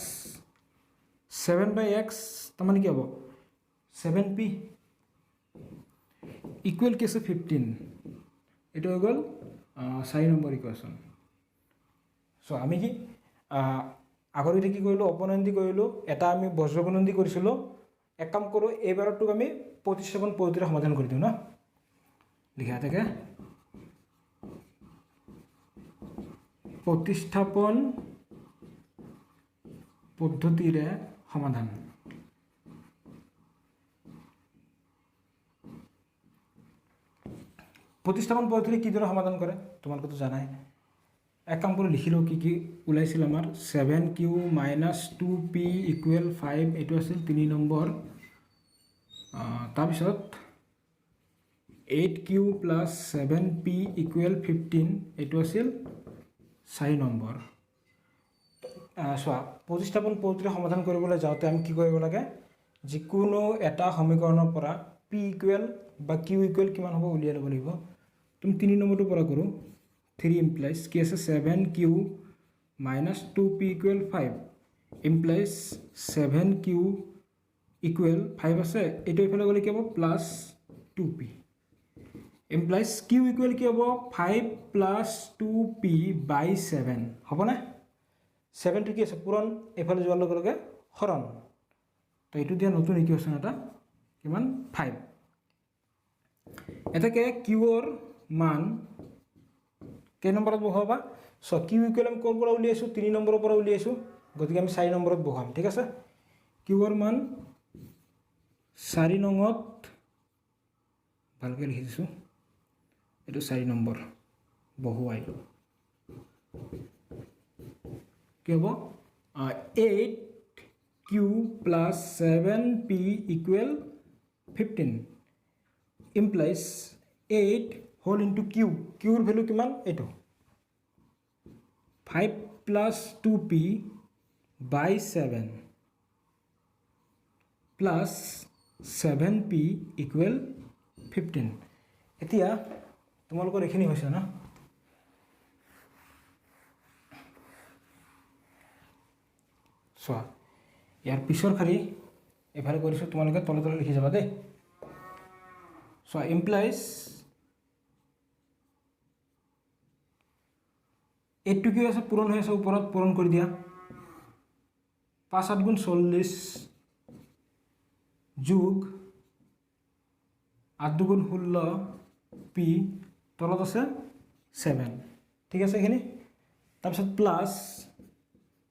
7/x তাৰমানে কি হ'ব 7p ইকুৱেল কি আছে 15 এইটো হৈ গ'ল 4 নম্বৰ ইকুৱেশ্যন চ' আমি কি আগৰ কি কৰিলোঁ অপনয়ন দি কৰিলোঁ এটা আমি বজ্ৰগুণন দি কৰিছিলোঁ এক কাম কৰোঁ এইবাৰটোক আমি প্ৰতিস্থাপন পদ্ধতিৰে সমাধান কৰি দিওঁ ন লিখা থাকে প্ৰতিস্থাপন পদ্ধতিৰে সমাধান প্ৰতিস্থাপন পদ্ধতিৰে কিদৰে সমাধান কৰে তোমালোকেতো জানাই এক কাম কৰি লিখি লওঁ কি ওলাইছিল আমাৰ 7q মাইনাছ 2p ইকুৱেল 5 এইটো আছিল 3 নম্বৰ তাৰপিছত 8q প্লাছ 7p ইকুৱেল 15 এইটো আছিল 4 নম্বৰ চোৱা প্ৰতিস্থাপন পদ্ধতিৰে সমাধান কৰিবলৈ যাওঁতে আমি কি কৰিব লাগে যিকোনো এটা সমীকৰণৰ পৰা p ইকুৱেল বা q ইকুৱেল কিমান হ'ব উলিয়াই ল'ব লাগিব তুমি 3 নম্বৰটোৰ পৰা কৰোঁ 3 ইমপ্লাইজ কি আছে 7q minus 2p equal 5 implies 7q equal 5 আছে এইটো এইফালে গ'লে কি হ'ব plus 2p implies q equal কি হ'ব 5 প্লাছ 2p বাই 7 হ'বনে 7টো কি আছে পূৰণ এইফালে যোৱাৰ লগে লগে হৰণ তো এইটো দিয়া নতুন ইকুৱেশ্যন এটা কিমান 5 এটাকে কিউৰ মান কেই নম্বৰত বহাবা চ' কিউ ইকুৱেল আমি ক'ৰ পৰা উলিয়াইছোঁ 3 নম্বৰৰ পৰা উলিয়াইছোঁ গতিকে আমি 4 নম্বৰত বহাম ঠিক আছে কিউৰ মান 4 নঙত ভালকৈ লিখি দিছোঁ এইটো 4 নম্বৰ বহুৱাই কি হ'ব 8q plus 7p equal 15 implies 8 whole into কিউৰ ভেলু কিমান এইটো 5 প্লাছ 2p বাই 7 প্লাছ 7p ইকুৱেল 15 এতিয়া তোমালোকৰ এইখিনি হৈছে ন চোৱা ইয়াৰ পিছৰ খালি এফালে কৰিছোঁ তোমালোকে তলে তলে লিখি যাবা দেই চোৱা ইমপ্লাইজ এইটো কি আছে পূৰণ হৈ আছে ওপৰত পূৰণ কৰি দিয়া 5 7 গুণ 40 যোগ 8 2 গুণ 16 p তলত আছে 7 ঠিক আছে এইখিনি তাৰপিছত প্লাছ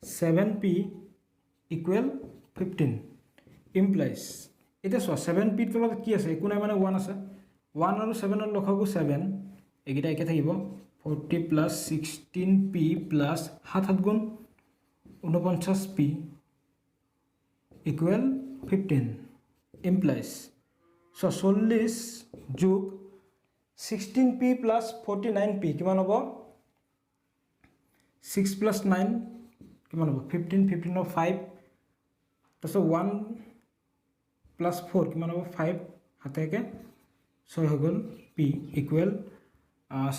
7p ইকুৱেল 15 ইমপ্লাইজ এতিয়া চোৱা 7p তলত কি আছে একো নাই মানে 1 আছে 1 আৰু 7 ৰ লসাগু 7 এইকেইটা একে থাকিব 40 প্লাছ 16p প্লাছ 7 7 গুণ 49p ইকুৱেল 15 ইমপ্লাইজ চ' 40 যোগ 16p প্লাছ 49p কিমান হ'ব 6 প্লাছ 9 কিমান হ'ব 15 15 5 তাৰপিছত 1 প্লাছ 4 কিমান হ'ব 5 হাতেকে 6 হৈ গ'ল p ইকুৱেল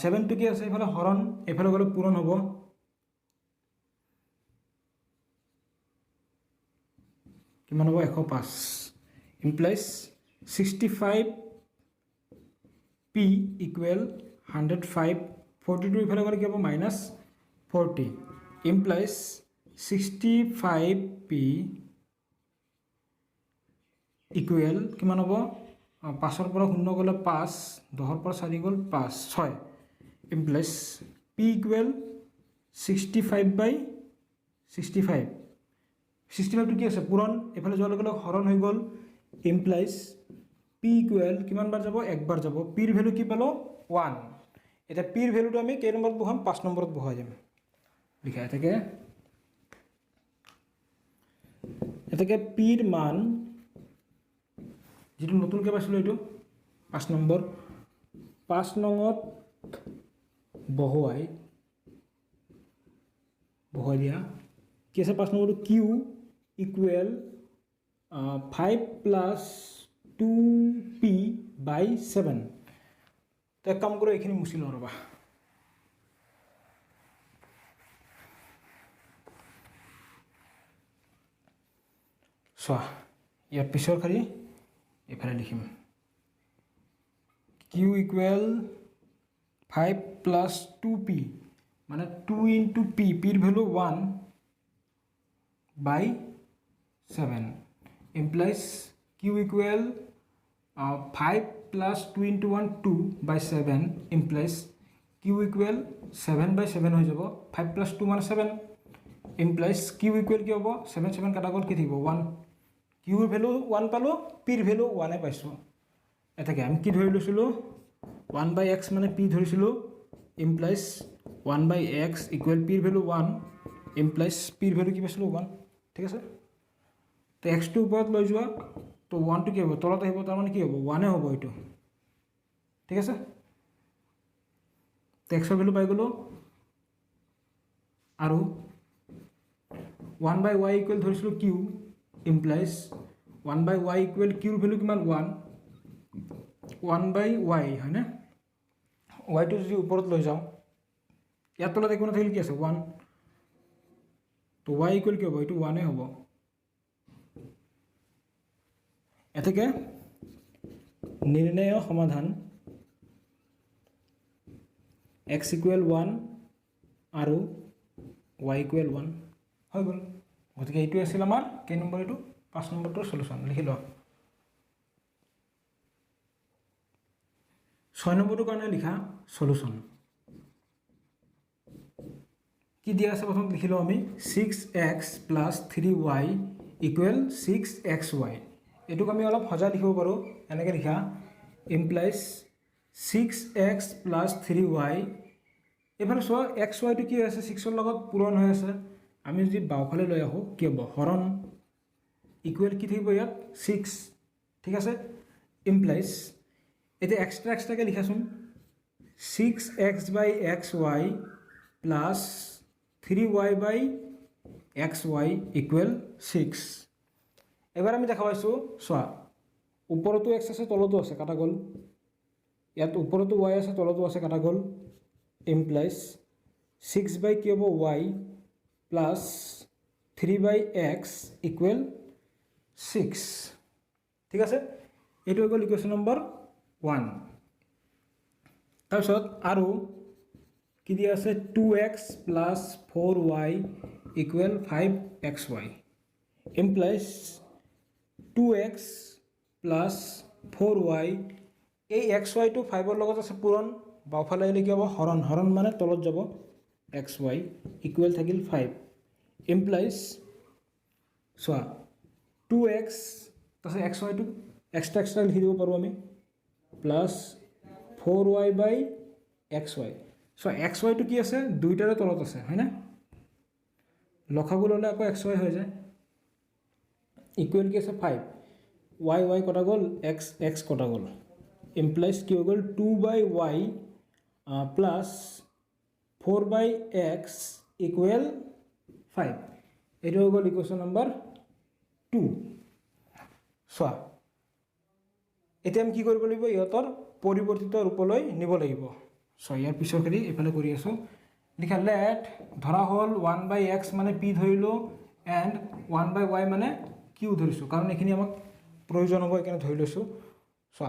7টো কি আছে এইফালে হৰণ এইফালে গ'লে পূৰণ হ'ব কিমান হ'ব 105 ইমপ্লাইজ 65p ইকুৱেল 105 42 ইফালে গ'লে কি হ'ব মাইনাছ 40 ইমপ্লাইজ 65p ইকুৱেল কিমান হ'ব 5ৰ পৰা 0 গ'লে 5 10ৰ পৰা 4 গ'ল 5 6 implies p equal 65/65 65 কি আছে পূৰণ এফালে যোৱাৰ লগে লগে হৰণ হৈ গ'ল implies p equal কিমান বাৰ যাব একবাৰ যাব p ৰ ভ্যালু কি পালো 1 এটা p ৰ ভ্যালুটো আমি কেই নম্বৰত বহাম 5 নম্বৰত বহাই দিম লিখা থাকে এটাকে p ৰ মান যেটো নতুনকে পাইছিলো এটো 5 নম্বৰ 5 নঙত বহাই দিয়া কি আছে 5 নম্বৰটো q equal 5 plus 2p by 7 তো এক কাম করে এখানে মুছি লও রবা সো ইয়ার পিছৰ খালি এফালে লিখিম q equal 5 plus 2p মানে 2 into p p ৰ value 1 by 7 implies q equal 5 plus 2 into 1 2 by 7 implies q equal 7 by 7 হৈ যাব 5 plus 2 মানে 7 implies q equal কি হ'ব 7 7 কাটা গল কি থাকিব 1 q ৰ ভ্যালু 1 পালো p ৰ ভ্যালু 1 এ পাইছো এটাকে আমি কি ধৰি লৈছিলো 1 by x মানে p ধৰিছিলো implies 1 by x equal p ৰ ভ্যালু 1 implies p ৰ ভ্যালু কি পাইছিলো 1 ঠিক আছে তো x টো উপৰত লৈ যোৱা তো 1 টো কি হ'ব তলত আহিব তাৰ মানে কি হ'ব 1 এ হ'ব এটো ঠিক আছে তো x ৰ ভ্যালু পাই গলো আৰু 1 by y equal ধৰিছিলো q implies 1 by y equal q ৰ ভ্যালু কিমান 1 by y হয় না y টো যদি উপৰত লৈ যাও ইয়াৰ তলত একো নাথাকিলে কি আছে 1 তো y equal কি হ'ব এটো 1 এ হ'ব এটাকে নির্ণয় সমাধান x equal 1 আৰু y equal 1 হৈ গল গতিকে এইটো আছিল আমাৰ কে নম্বৰ এটো 5 নম্বৰটোৰ সলিউশন লিখি লও 6 নম্বৰটো কাৰণে লিখা সলিউশন কি দিয়া আছে প্ৰথম লিখি লও আমি 6x + 3y = 6xy এটুক আমি অলপ সজা লিখিব পাৰো এনেকে লিখা implies 6x + 3y এফালে সো xy টো কি আছে 6 ৰ লগত পূৰণ হৈ আছে আমি যদি বাওফালে লৈ আহো কি হ'ব হৰণ ইকুৱেল কি থাকিব ইয়াত 6 ঠিক আছে implies এটা এক্সট্ৰা কে লিখাছুন 6x by xy plus 3y by xy equal 6 এবাৰ আমি দেখা পাইছো সোয়া ওপৰতো x আছে তলতো আছে কাটা গল ইয়াত ওপৰতো y আছে তলতো আছে কাটা গল implies 6 by কি হ'ব y plus 3 by x equal 6 ঠিক আছে এটো হৈ গল ইকুৱেশ্যন নম্বৰ 1 তাৰপিছত আৰু কি দিয়া আছে 2x plus 4y equal 5xy implies 2x plus 4y এই xy টো 5 ৰ লগত আছে পূৰণ বাওফালে আহিলে কি হ'ব হৰণ হৰণ মানে তলত যাব xy equal থাকিল 5 implies সোয়া 2x তাছে xy টো এক্সট্ৰা লিখি দিব পাৰো আমি plus 4y by xy so xy টো কি আছে দুইটাৰে তলত আছে হয় না লখাগু ললে আকৌ xy হৈ যায় ইকুৱেল কি আছে 5 y কটা গল x কটা গল implies কি হৈ গল 2 by y plus 4 by x equal 5 এটো হৈ গল ইকুৱেশ্যন নম্বৰ 2 সো এতিয়া আমি কি কৰিব লাগিব ইহতৰ পৰিৱৰ্তিত ৰূপলৈ নিব লাগিব সো ইয়াৰ পিছৰ কৰি এফালে কৰি আছো লিখা লেট ধৰা হল 1 by x মানে p ধৰিলো এন্ড 1 by y মানে q ধৰিছো কাৰণ এখিনি আমাক প্ৰয়োজন হ'ব এখানে ধৰি লৈছো সো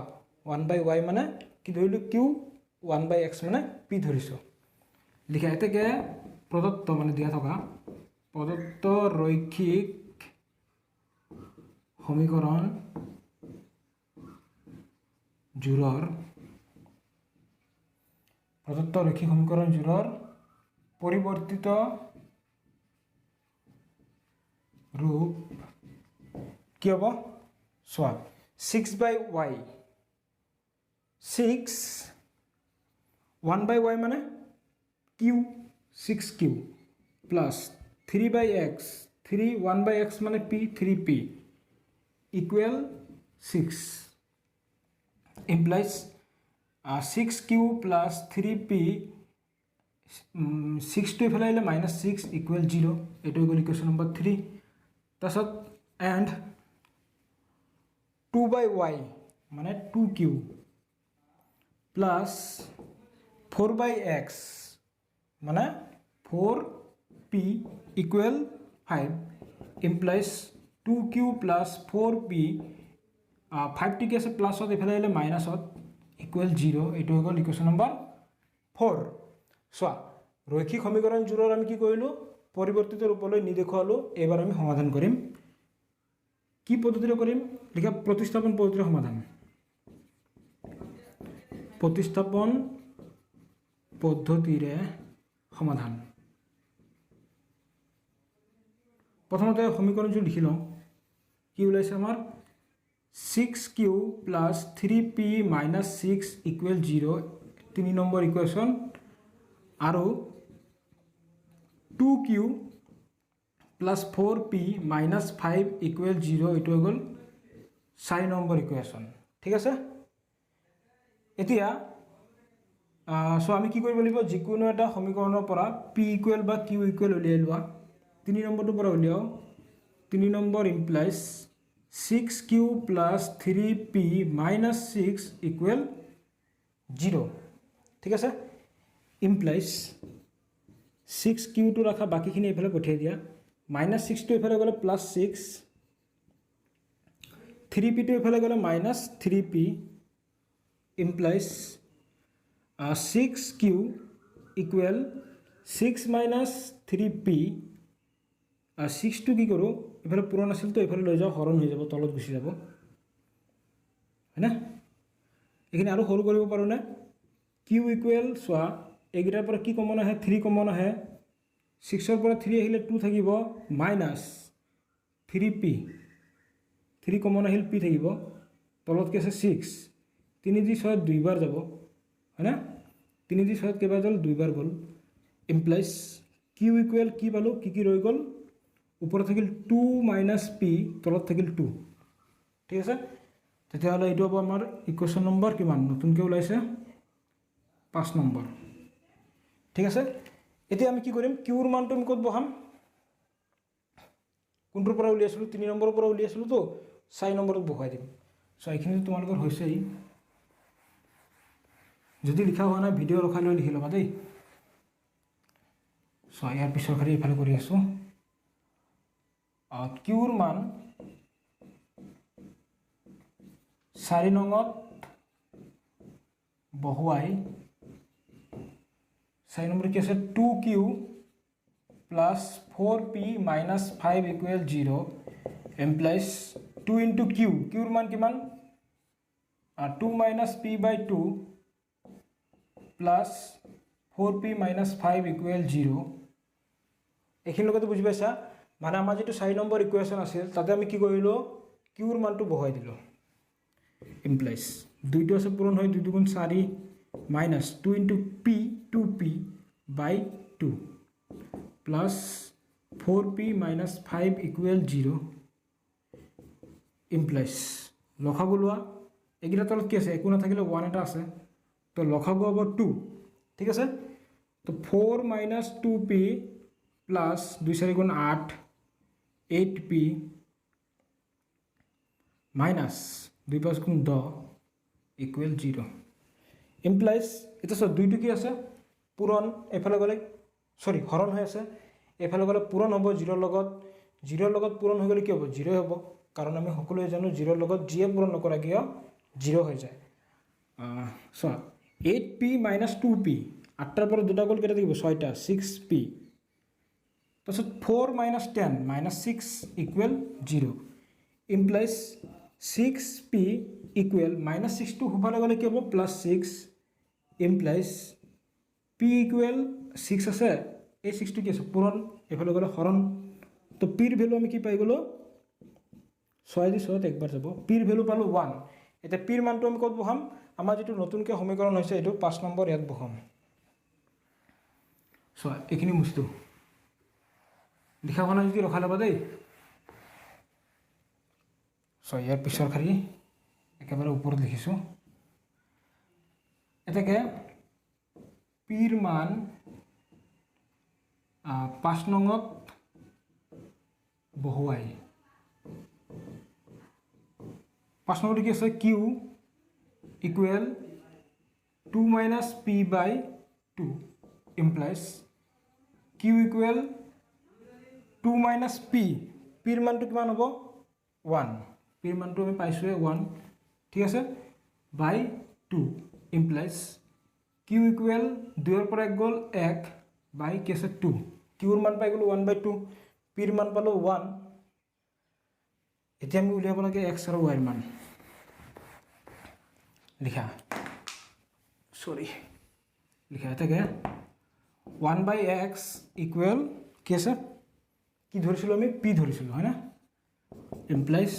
1 by y মানে কি ধৰিলো q 1 by x মানে p ধৰিছো লিখা এতেকে প্ৰদত্ত মানে দিয়া থকা প্ৰদত্ত ৰৈখিক সমীকৰণ জোৰৰ প্ৰদত্ত ৰৈখিক সমীকৰণযোৰৰ পৰিৱৰ্তিত ৰূপ কি হ'ব চোৱা 6/y 6 1/y মানে q 6q plus 3/x 3 1/x মানে p 3p equal 6 implies 6q plus 3p 6 to ইফালে আহিলে -6 equal 0 এইটো হৈ গ'ল ইকুৱেশ্যন নম্বৰ 3 তাৰপিছত এণ্ড 2/y মানে 2q প্লাছ 4/x মানে 4p equal 5 implies 2q plus 4p 5 T কি আছে প্লাছত ইফালে আহিলে মাইনাছত ইকুৱেল 0 এইটো হৈ গ'ল ইকুৱেশ্যন নম্বৰ 4 চোৱা ৰৈখিক সমীকৰণযোৰৰ আমি কি কৰিলোঁ পৰিৱৰ্তিত ৰূপলৈ নি দেখুৱালোঁ এবাৰ আমি সমাধান কৰিম কি পদ্ধতিৰে কৰিম লিখা প্ৰতিস্থাপন পদ্ধতিৰে সমাধান প্ৰতিস্থাপন পদ্ধতিৰে সমাধান প্ৰথমতে সমীকৰণযোৰ লিখি লওঁ কি ওলাইছে আমাৰ 6q plus 3p minus 6 equal 0 3 number equation আৰু 2q plus 4p minus 5 equal 0 এইটো হৈ গ'ল 4 নম্বৰ ইকুৱেশ্যন ঠিক আছে এতিয়া সো আমি কি কৰিব লাগিব যিকোনো এটা সমীকৰণৰ পৰা p ইকুৱেল বা q ইকুৱেল উলিয়াই লোৱা 3 নম্বৰটোৰ পৰা উলিয়াও 3 number implies 6q plus 3p minus 6 equal 0 ঠিক আছে implies 6q to ৰাখা বাকিখিনি এফালে পঠিয়াই দিয়া -6 to এফালে গ'লে +6 3p to এফালে গ'লে -3p implies 6q equal 6 minus 3p 6 to কি কৰোঁ এফালে পূৰণ আছিল তো এফালে লৈ যাওঁ হৰণ হৈ যাব তলত গুচি যাব হয়নে এইখিনি আৰু সৰু কৰিব পাৰোঁ নে q ইকুৱেল চোৱা এইকেইটাৰ পৰা কি কমন আহে 3 কমন আহে 6ৰ পৰা 3 আহিলে 2 থাকিব -3p 3 কমন আহিল p থাকিব তলত কি আছে 6 3 দি 6 দুইবাৰ যাব হয়নে 3 দি 6 কেইবাৰ গ'ল দুইবাৰ গ'ল ইমপ্লাইজ q ইকুৱেল কি পালোঁ কি ৰৈ গ'ল ওপৰত থাকিল 2 - p তলত থাকিল 2 ঠিক আছে তেতিয়াহ'লে এইটো হ'ব আমাৰ ইকুৱেশ্যন নম্বৰ কিমান নতুনকৈ ওলাইছে 5 নম্বৰ ঠিক আছে এতিয়া আমি কি কৰিম কিউৰ মানটো আমি ক'ত বহাম কোনটোৰ পৰা উলিয়াইছিলোঁ 3 নম্বৰৰ পৰা উলিয়াইছিলোঁ তো 4 নম্বৰত বহাই দিম চ' এইখিনি তোমালোকৰ হৈছেই যদি লিখা হোৱা নাই ভিডিঅ' ৰখাই লৈ লিখি ল'বা দেই চ' ইয়াৰ পিছৰ খালি এইফালে কৰি আছোঁ কিউৰ মান 4 নঙত বহুৱাই 4 নম্বৰ কি আছে 2q plus 4p minus 5 equal 0 implies 2 into q কিউৰ মান কিমান 2 minus p by 2 plus 4p minus 5 equal 0 এইখিনি লগতে বুজি পাইছা মানে আমাৰ যেটো 4 নম্বৰ ইকুৱেশ্যন আছিল তাতে আমি কি কৰিলো কিউৰ মানটো বহাই দিলো implies দুইটো আছে পূৰণ হয় 2 2 4 minus 2 into p 2p by 2 plus 4p minus 5 equal 0 implies লসাগু লোৱা এগিটা তলত কি আছে একো না থাকিলে 1 এটা আছে তো লসাগু হ'ব 2 ঠিক আছে তো 4 minus 2p plus 2 4 গুণ 8 8p minus 2 5 গুণ 10 equal 0 implies এটা সব দুইটো কি আছে পূৰণ এফালে গলে সৰি হৰণ হৈ আছে এফালে গলে পূৰণ হ'ব 0 লগত পূৰণ হৈ গলে কি হ'ব 0 হ'ব কাৰণ আমি সকলোৱে জানো 0 লগত জিয়ে পূৰণ নকৰা কিয় 0 হৈ যায় সো 8p minus 2p 8টাৰ পৰা দুটা গল কেটা থাকিব 6টা 6p তাৰপিছত 4 minus 10 minus 6 equal 0 implies 6p equal minus 6 to হুফালে গলে কি হ'ব plus 6 implies পি ইকুৱেল 6 আছে, এই 6টো কি আছে পূৰণ, এইফালে গ'লে হৰণ, তো পিৰ ভেলু আমি কি পাই গ'লোঁ 6 দি 6ত একবাৰ যাব, পিৰ ভেলু পালোঁ 1। এতিয়া পিৰ মানটো আমি ক'ত বহাম, আমাৰ যিটো নতুনকৈ সমীকৰণ হৈছে এইটো 5 নম্বৰ ইয়াত বহাম। চোৱা এইখিনি বস্তু লিখা হোৱা নাই যদি ৰখাই ল'বা দেই। চোৱা ইয়াৰ পিছৰ শাৰী একেবাৰে ওপৰত লিখিছোঁ। এতেকে পিৰ মান 5 নঙত বহুৱাই, 5 নম্বৰটো কি আছে q equal 2 minus p by 2 implies q equal 2 minus p, পিৰ মানটো কিমান হ'ব 1, পিৰ মানটো আমি পাইছোঁৱে 1, ঠিক আছে, বাই 2 ইমপ্লাইজ কিউ ইকুৱেল 2ৰ পৰা 1 গ'ল 1 বাই কি আছে 2, কিউৰ মান পাই গ'লোঁ 1/2, পিৰ মান পালোঁ 1। এতিয়া আমি উলিয়াব লাগে এক্স আৰু ৱাইৰ মান। লিখা এটাকে 1/x ইকুৱেল কি আছে, কি ধৰিছিলোঁ আমি পি ধৰিছিলোঁ হয় না, ইমপ্লাইজ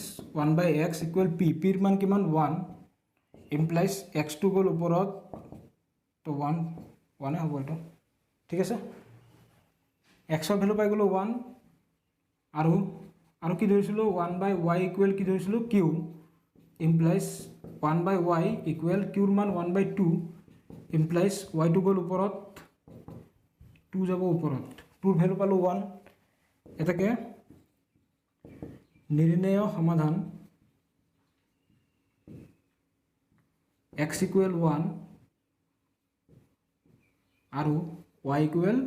1/x ইকুৱেল পি, পিৰ মান কিমান 1, ইমপ্লাইজ এক্সটো গ'ল ওপৰত তো 1 হ'ব এইটো, ঠিক আছে, এক্সৰ ভেলু পাই গ'লোঁ 1, আৰু কি ধৰিছিলোঁ 1/y ইকুৱেল কি ধৰিছিলোঁ কিউ, ইমপ্লাইজ 1/y ইকুৱেল কিউৰ মান 1/2, ইমপ্লাইজ ৱাইটো গ'ল ওপৰত 2 যাব ওপৰত, 2ৰ ভেলু পালোঁ 1। এটাকে নিৰ্ণয় সমাধান x ইকুৱেল 1 আৰু y ইকুৱেল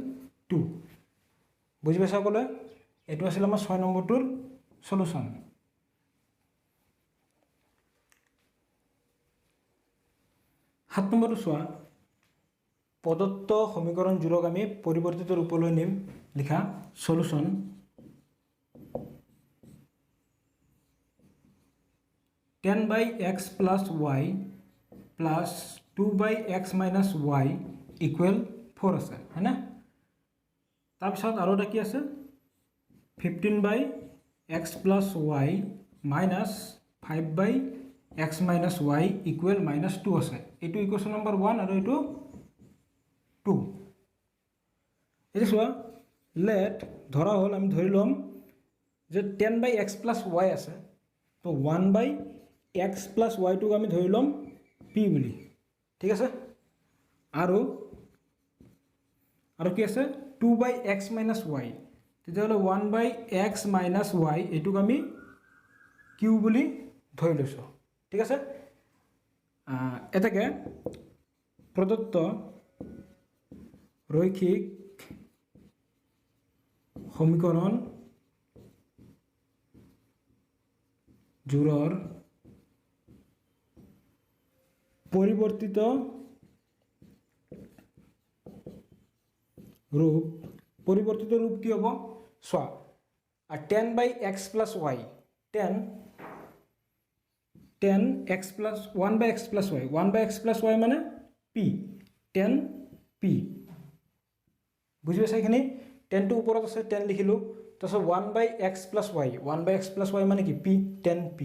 2, বুজি পাইছা সকলোৱে? এইটো আছিল আমাৰ 6 নম্বৰটোৰ সলিউশ্যন। 7 নম্বৰটো চোৱা, প্ৰদত্ত সমীকৰণযোৰক আমি পৰিৱৰ্তিত ৰূপলৈ নিম। লিখা solution ten by X plus Y plus 2/x minus Y equal 4 আছে হয়নে? তাৰপিছত আৰু এটা কি আছে 15/x plus Y minus 5/x minus Y equal -2 আছে। এইটো ইকুৱেশ্যন নম্বৰ 1 আৰু এইটো 2। এতিয়া চোৱা লেট ধৰা হ'ল, আমি ধৰি ল'ম যে 10/x প্লাছ ৱাই আছে, তো 1/x প্লাছ ৱাইটোক আমি ধৰি ল'ম পি বুলি, ঠিক আছে, আৰু কি আছে 2/x মাইনাছ ৱাই, তেতিয়াহ'লে 1/x মাইনাছ ৱাই এইটোক আমি কিউ বুলি ধৰি লৈছোঁ, ঠিক আছে। এটাকে প্ৰদত্ত ৰৈখিক সমীকৰণ জোৰৰ পৰিৱৰ্তিত ৰূপ কি হ'ব চোৱা, 10/x plus Y 10x plus 1/x plus Y 1/x plus Y মানে পি 10p, বুজি পাইছা এইখিনি? 10টো ওপৰত আছে 10 লিখিলোঁ, তাৰপিছত 1/x plus Y 1/x plus Y মানে কি পি 10p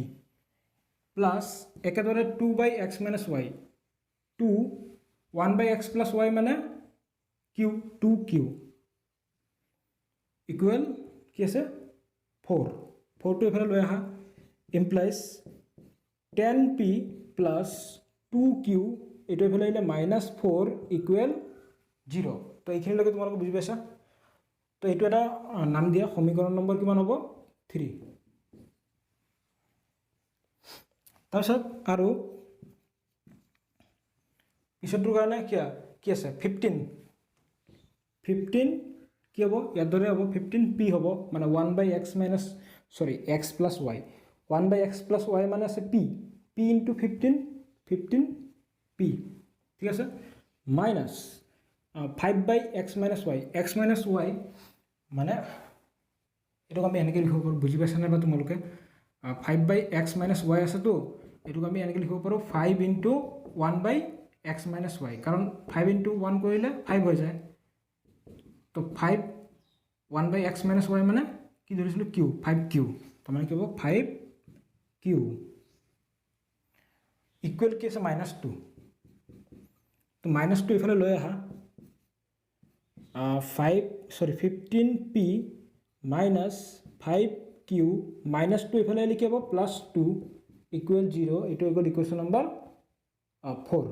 প্লাছ একেদৰে 2/x minus Y 1/x plus Y মানে কিউ 2q ইকুৱেল কি আছে 4টো এইফালে লৈ আহা, ইমপ্লাইজ 10p প্লাছ 2q এইটো এইফালে আহিলে -4 ইকুৱেল 0। তো এইখিনিলৈকে তোমালোকে বুজি পাইছা? তো এইটো এটা নাম দিয়া, সমীকৰণ নম্বৰ কিমান হ'ব 3। তাৰপিছত আৰু পিছৰটোৰ কাৰণে কি আছে 15 কি হ'ব ইয়াৰ দৰে হ'ব 15p হ'ব, মানে 1/x minus x plus Y 1/x plus Y মানে আছে p ইনটু 15p, ঠিক আছে, minus 5/x minus Y x minus Y মানে এইটোক আমি এনেকৈ লিখিব পাৰোঁ, বুজি পাইছানে বা তোমালোকে? 5/x মাইনাছ ৱাই আছেতো, এইটোক আমি এনেকৈ লিখিব পাৰোঁ 5 into 1/x x minus Y, কাৰণ 5 ইনটু 1 কৰিলে 5 হৈ যায়। তো 5 1/x মাইনাছ ৱাই মানে কি ধৰিছিলোঁ কিউ, 5q, তাৰমানে কি হ'ব 5q ইকুৱেল কি আছে -2। তো -2 এইফালে লৈ আহা, 15p মাইনাছ 5q -2 এইফালে আহিলে কি হ'ব +2 ইকুৱেল 0। এইটো হৈ গ'ল ইকুৱেশ্যন নম্বৰ 4।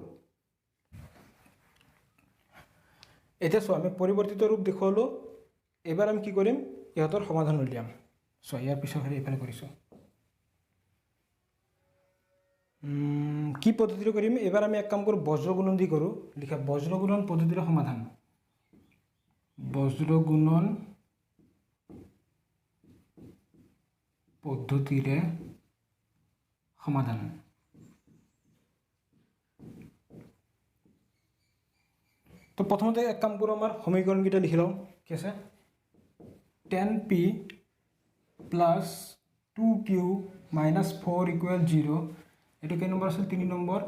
এতিয়া চোৱা, আমি পৰিৱৰ্তিত ৰূপ দেখুৱালোঁ। এবাৰ আমি কি কৰিম, ইহঁতৰ সমাধান উলিয়াম। চোৱা, ইয়াৰ পিছৰ হেৰি এইফালে কৰিছোঁ। কি পদ্ধতিৰে কৰিম, এবাৰ আমি এক কাম কৰোঁ, বজ্ৰগুণন দি কৰোঁ। লিখা বজ্ৰগুণন পদ্ধতিৰে সমাধান। বজ্ৰগুণন পদ্ধতিৰে সমাধান। তো প্ৰথমতে এক কাম কৰোঁ, আমাৰ সমীকৰণকেইটা লিখি লওঁ। কি আছে, 10p plus 2q minus 4 equal 0। এইটো কেই নম্বৰ আছিল, 3 নম্বৰ।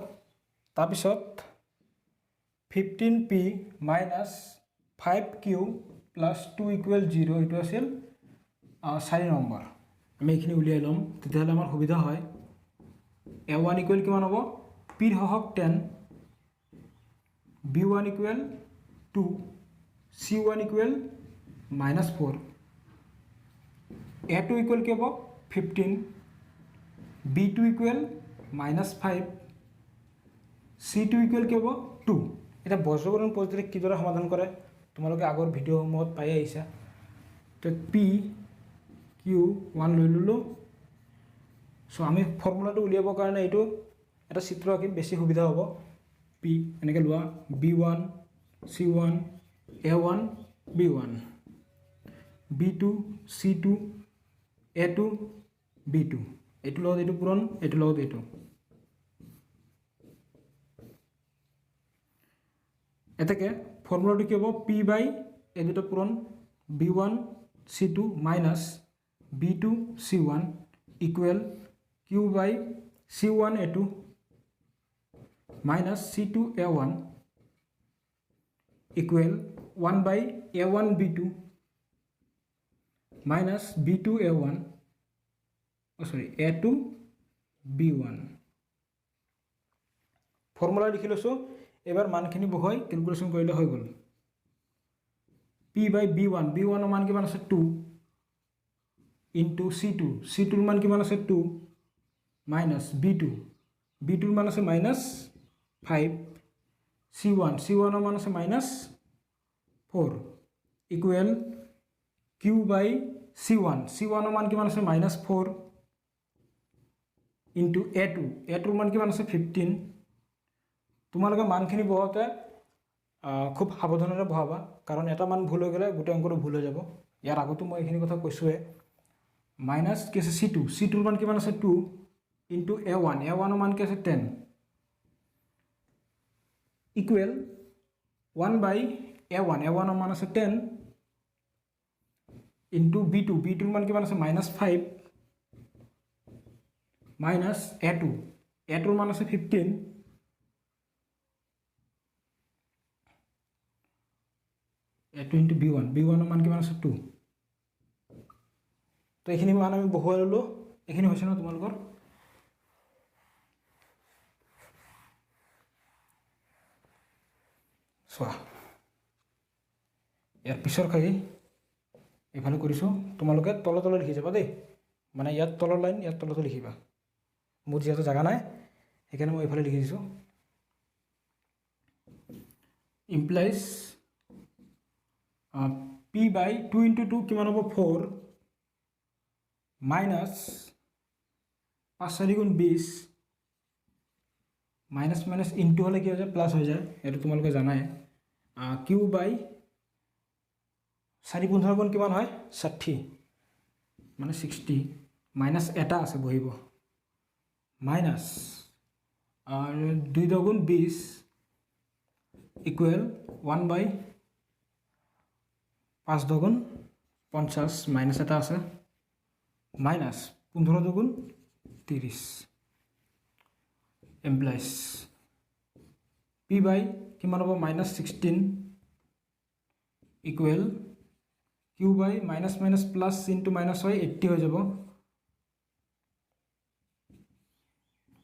তাৰপিছত 15p minus 5q plus 2 equal 0, এইটো আছিল 4 নম্বৰ। আমি এইখিনি উলিয়াই ল'ম, তেতিয়াহ'লে আমাৰ সুবিধা হয়। a1 ইকুৱেল কিমান হ'ব, পিৰ সহগ 10, b1 equal 2, c1 equal -4, a2 equal কি হ'ব 15, b2 ইকুৱেল -5, c2 ইকুৱেল কি হ'ব 2। এতিয়া বজ্ৰগুণন পদ্ধতিৰে কিদৰে সমাধান কৰে তোমালোকে আগৰ ভিডিঅ'সমূহত পাই আহিছা। তো p,q,1 লৈ ল'লোঁ। চ' আমি ফৰ্মুলাটো উলিয়াবৰ কাৰণে এইটো এটা চিত্ৰ আঁকিম, বেছি সুবিধা হ'ব। p এনেকৈ লোৱা, b1 c1 a1 b1, b2 c2 a2 b2, এইটো লগত এইটো পূৰণ, এইটো লগত এইটো। এতেকে ফৰ্মুলাটো কি হ'ব, p বাই এই দুটা পূৰণ, b1 c2 minus b2 c1 equal q বাই c1 a2 minus c2 a1 equal 1 বাই a1 b2 minus b2 a1 a2 b1। Formula লিখি লৈছোঁ। এবাৰ মানখিনি বহুৱাই কেলকুলেশ্যন কৰিলে হৈ গ'ল। p বাই b1, b1ৰ মান কিমান আছে 2 ইনটু c2, c2ৰ মান কিমান আছে 2 মাইনাছ b2, b2ৰ মান আছে -5, c1, c1ৰ মান আছে -4 ইকুৱেল q বাই c1, c1ৰ মান কিমান আছে -4 ইনটু a2, a2ৰ মান কিমান আছে 15। তোমালোকে মানখিনি বহাওঁতে খুব সাৱধানেৰে বহাবা, কাৰণ এটা মান ভুল হৈ গ'লে গোটেই অংকটো ভুল হৈ যাব। ইয়াৰ আগতো মই এইখিনি কথা কৈছোঁৱে। মাইনাছ কি আছে c2, c2ৰ মান কিমান আছে 2 ইনটু a1, a1ৰ মান কি আছে 10 ইকুৱেল 1 বাই a1, a1ৰ মান আছে 10 ইনটু b2, b2ৰ মান কিমান আছে -5 মাইনাছ a2, a2ৰ মান আছে 15 a2 ইনটু b1, b1ৰ মান কিমান আছে 2। তো এইখিনি মান আমি বহুৱাই ল'লোঁ। এইখিনি হৈছে ন তোমালোকৰ? চোৱা, ইয়াৰ পিছৰ খাই এইফালে কৰিছোঁ। তোমালোকে তলে তলে লিখি যাবা দেই, মানে ইয়াত তলৰ লাইন, ইয়াত তলতো লিখিবা। মোৰ যিহেতু জেগা নাই সেইকাৰণে মই এইফালে লিখি দিছোঁ। ইমপ্লাইজ p বাই 2 ইনটু 2 কিমান হ'ব 4 মাইনাছ 5 4 গুণ 20 মাইনাছ মাইনাছ ইনটু হ'লে কি হৈ যায়, প্লাছ হৈ যায়। এইটো তোমালোকে জানাই। q বাই 4 15 গুণ কিমান হয় 60, মানে 60 মাইনাছ এটা আছে বহিব, মাইনাছ 2 2 গুণ 20 ইকুৱেল 1 বাই 5 2 গুণ 50, মাইনাছ এটা আছে, মাইনাছ 15 2 গুণ 30 এমপ্লাইজ p পি বাই কিমান হ'ব -16 equal Q by minus minus plus into minus হয় 80 হৈ যাব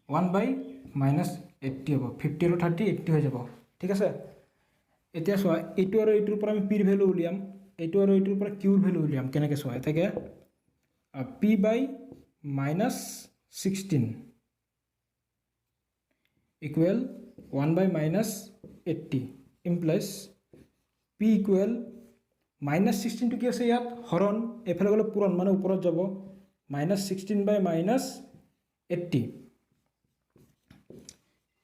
1 বাই -80 হ'ব 50 আৰু 30 80 হৈ যাব ঠিক আছে এতিয়া চোৱা এইটো আৰু এইটোৰ পৰা আমি পিৰ ভ্যালু উলিয়াম এইটো আৰু এইটোৰ পৰা কিউৰ ভ্যালু উলিয়াম কেনেকৈ চোৱা এটাকে পি বাই -16 ইকুৱেল 1 বাই -80 ইমপ্লাইজ পি ইকুৱেল -16 টো কি আছে ইয়াত হৰণ এফালে গ'লে পূৰণ মানে ওপৰত যাব -16 বাই -80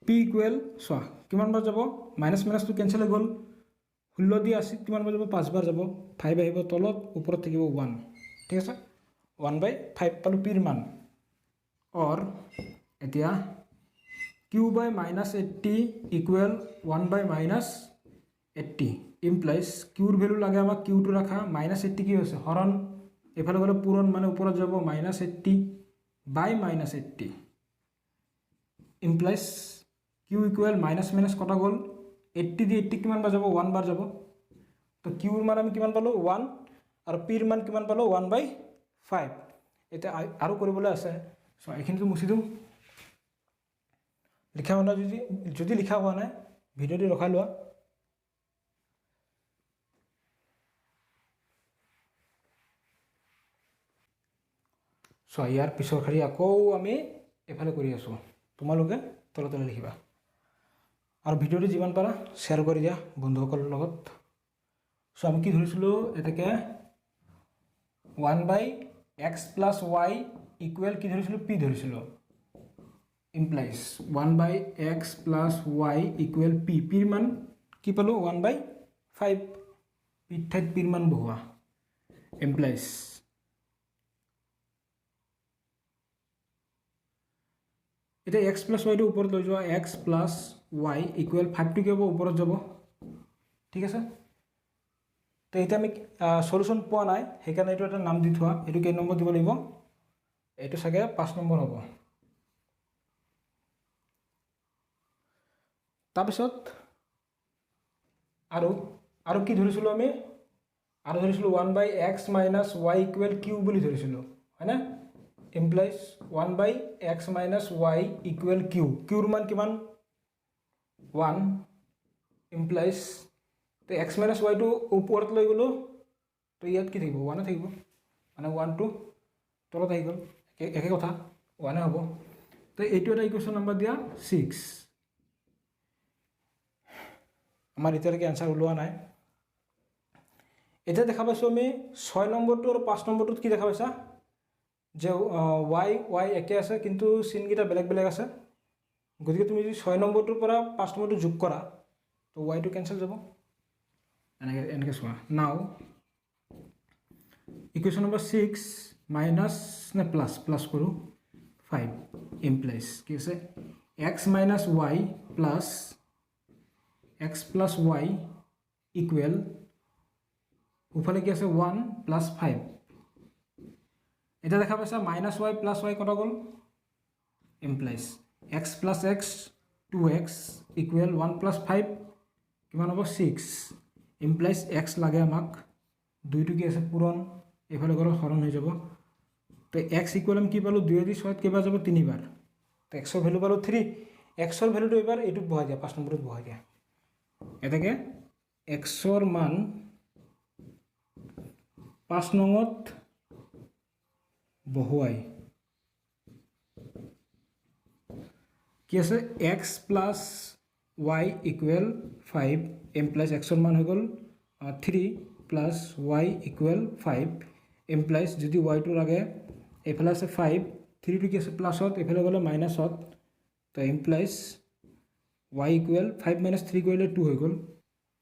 পি ইকুৱেল চোৱা কিমান বাৰ যাব মাইনাছ মাইনাছটো কেঞ্চেল হৈ গ'ল 16 দি 80 কিমান বাৰ যাব 5 বাৰ যাব 5 আহিব তলত ওপৰত থাকিব 1 ঠিক আছে 1 বাই 5 পালোঁ পিৰ মান অৰ এতিয়া কিউ বাই -80 ইকুৱেল 1 বাই -80 ইমপ্লাইজ কিউৰ ভ্যালু লাগে আমাক কিউটো ৰাখা -80 কি হৈছে হৰণ এফালে গ'লে পূৰণ মানে ওপৰত যাব -80 by -80 implies q equal minus minus কটা গ'ল 80 দি 80 কিমান বাৰ যাব 1 বাৰ যাব তো কিউৰ মান আমি কিমান পালোঁ 1 আৰু পিৰ মান কিমান পালোঁ 1 বাই 5 এতিয়া আৰু কৰিবলৈ আছে চ' এইখিনিতো মুচি দিওঁ লিখা হোৱা নাই যদি লিখা হোৱা নাই ভিডিঅ'টি ৰখাই লোৱা চ' ইয়াৰ পিছৰ শাৰী আকৌ আমি এফালে কৰি আছোঁ তোমালোকে তলে তলে লিখিবা আৰু ভিডিঅ'টো যিমান পাৰা শ্বেয়াৰ কৰি দিয়া বন্ধুসকলৰ লগত চ' আমি কি ধৰিছিলোঁ এটাকে 1 by x plus y equal কি ধৰিছিলোঁ পি ধৰিছিলোঁ implies 1 by x plus y equal P পিৰ মান কি পালোঁ 1 বাই 5 পিৰ ঠাইত পিৰ মান বহুৱা ইমপ্লাইজ এটা x প্লাছ y টো ওপৰত লৈ যোৱা x প্লাছ y ইকুৱেল 5 টো কি হ'ব ওপৰত যাব ঠিক আছে তো এতিয়া আমি সলিউশন পোৱা নাই সেইকাৰণে এইটো এটা নাম দি থোৱা এইটো কেই নম্বৰ দিব লাগিব এইটো চাগে 5 নম্বৰ হ'ব তাৰপিছত আৰু কি ধৰিছিলোঁ আমি আৰু ধৰিছিলোঁ 1 by x minus y equal q বুলি ধৰিছিলোঁ হয়নে ইমপ্লাইজ 1 by x minus y equal কিউৰ মান কিমান 1 ইমপ্লাইজ তো x মাইনাছ y টো ওপৰত লৈ গ'লোঁ তো ইয়াত কি থাকিব 1 থাকিব মানে 1 টো তলত আহি গ'ল একে কথা 1 হ'ব তো এইটো এটা ইকুৱেশ্যন নম্বৰ দিয়া 6 আমাৰ এতিয়ালৈকে এনসাৰ ওলোৱা নাই এতিয়া দেখা পাইছোঁ আমি 6 নম্বৰটো আৰু 5 নম্বৰটোত কি দেখা পাইছা যে y একে আছে কিন্তু চিনকেইটা বেলেগ বেলেগ আছে গতিকে তুমি যদি 6 নম্বৰটোৰ পৰা 5 নম্বৰটো যোগ কৰা তো y টো কেনসেল যাব এনেকৈ চোৱা নাও ইকুৱেশ্যন নম্বৰ 6 মাইনাছ নে প্লাছ কৰোঁ 5 ইমপ্লাইজ কি আছে x minus y plus x plus y equal ওফালে কি আছে 1 প্লাছ 5 এটা দেখা পাইছা মাইনাছ y প্লাছ y কটা গ'ল implies x plus x 2x equal 1 plus 5 কিমান হ'ব 6 ইমপ্লাইজ x লাগে আমাক দুইটো কি আছে পূৰণ এফালে গ'লে হৰণ হৈ যাব তো x ইকুৱেল আমি কি পালোঁ 2 দি 6 কেইবাৰ যাব 3 বাৰ তো x ৰ ভ্যালু পালোঁ 3 x ৰ ভ্যালুটো এবাৰ এইটোত বহাই দিয়া 5 নম্বৰত বহাই দিয়া এটাকে x ৰ মান 5 নঙত বহুৱাই কি আছে x plus y equal 5 implies x ৰ মান হৈ গ'ল 3 প্লাছ y ইকুৱেল 5 ইমপ্লাইজ যদি y টো লাগে এইফালে আছে 5 3 টো কি আছে প্লাছত এইফালে গ'লে মাইনাছত তো ইমপ্লাইজ y ইকুৱেল 5 মাইনাছ 3 কৰিলে 2 হৈ গ'ল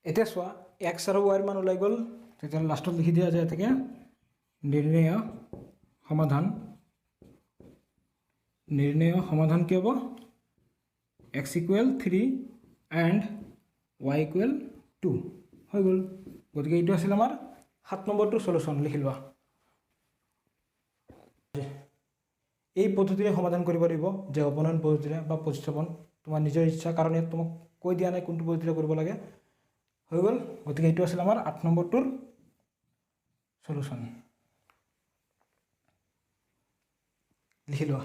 এতিয়া চোৱা x আৰু y ৰ মান ওলাই গ'ল তেতিয়া লাষ্টত লিখি দিয়া যায় থাকে নিৰ্ণয় সমাধান কি হ'ব x equal 3 and y equal 2 হৈ গ'ল গতিকে এইটো আছিল আমাৰ 7 নম্বৰটো সলিউশন লিখি লোৱা এই পদ্ধতিৰে সমাধান কৰিব লাগিব যে অপনয়ন পদ্ধতিৰে বা প্ৰতিস্থাপন তোমাৰ নিজৰ ইচ্ছা কাৰণ ইয়াত তোমাক কৈ দিয়া নাই কোনটো পদ্ধতিৰে কৰিব লাগে হৈ গ'ল গতিকে এইটো আছিল আমাৰ 8 নম্বৰটোৰ সলিউশন লিখি লোৱা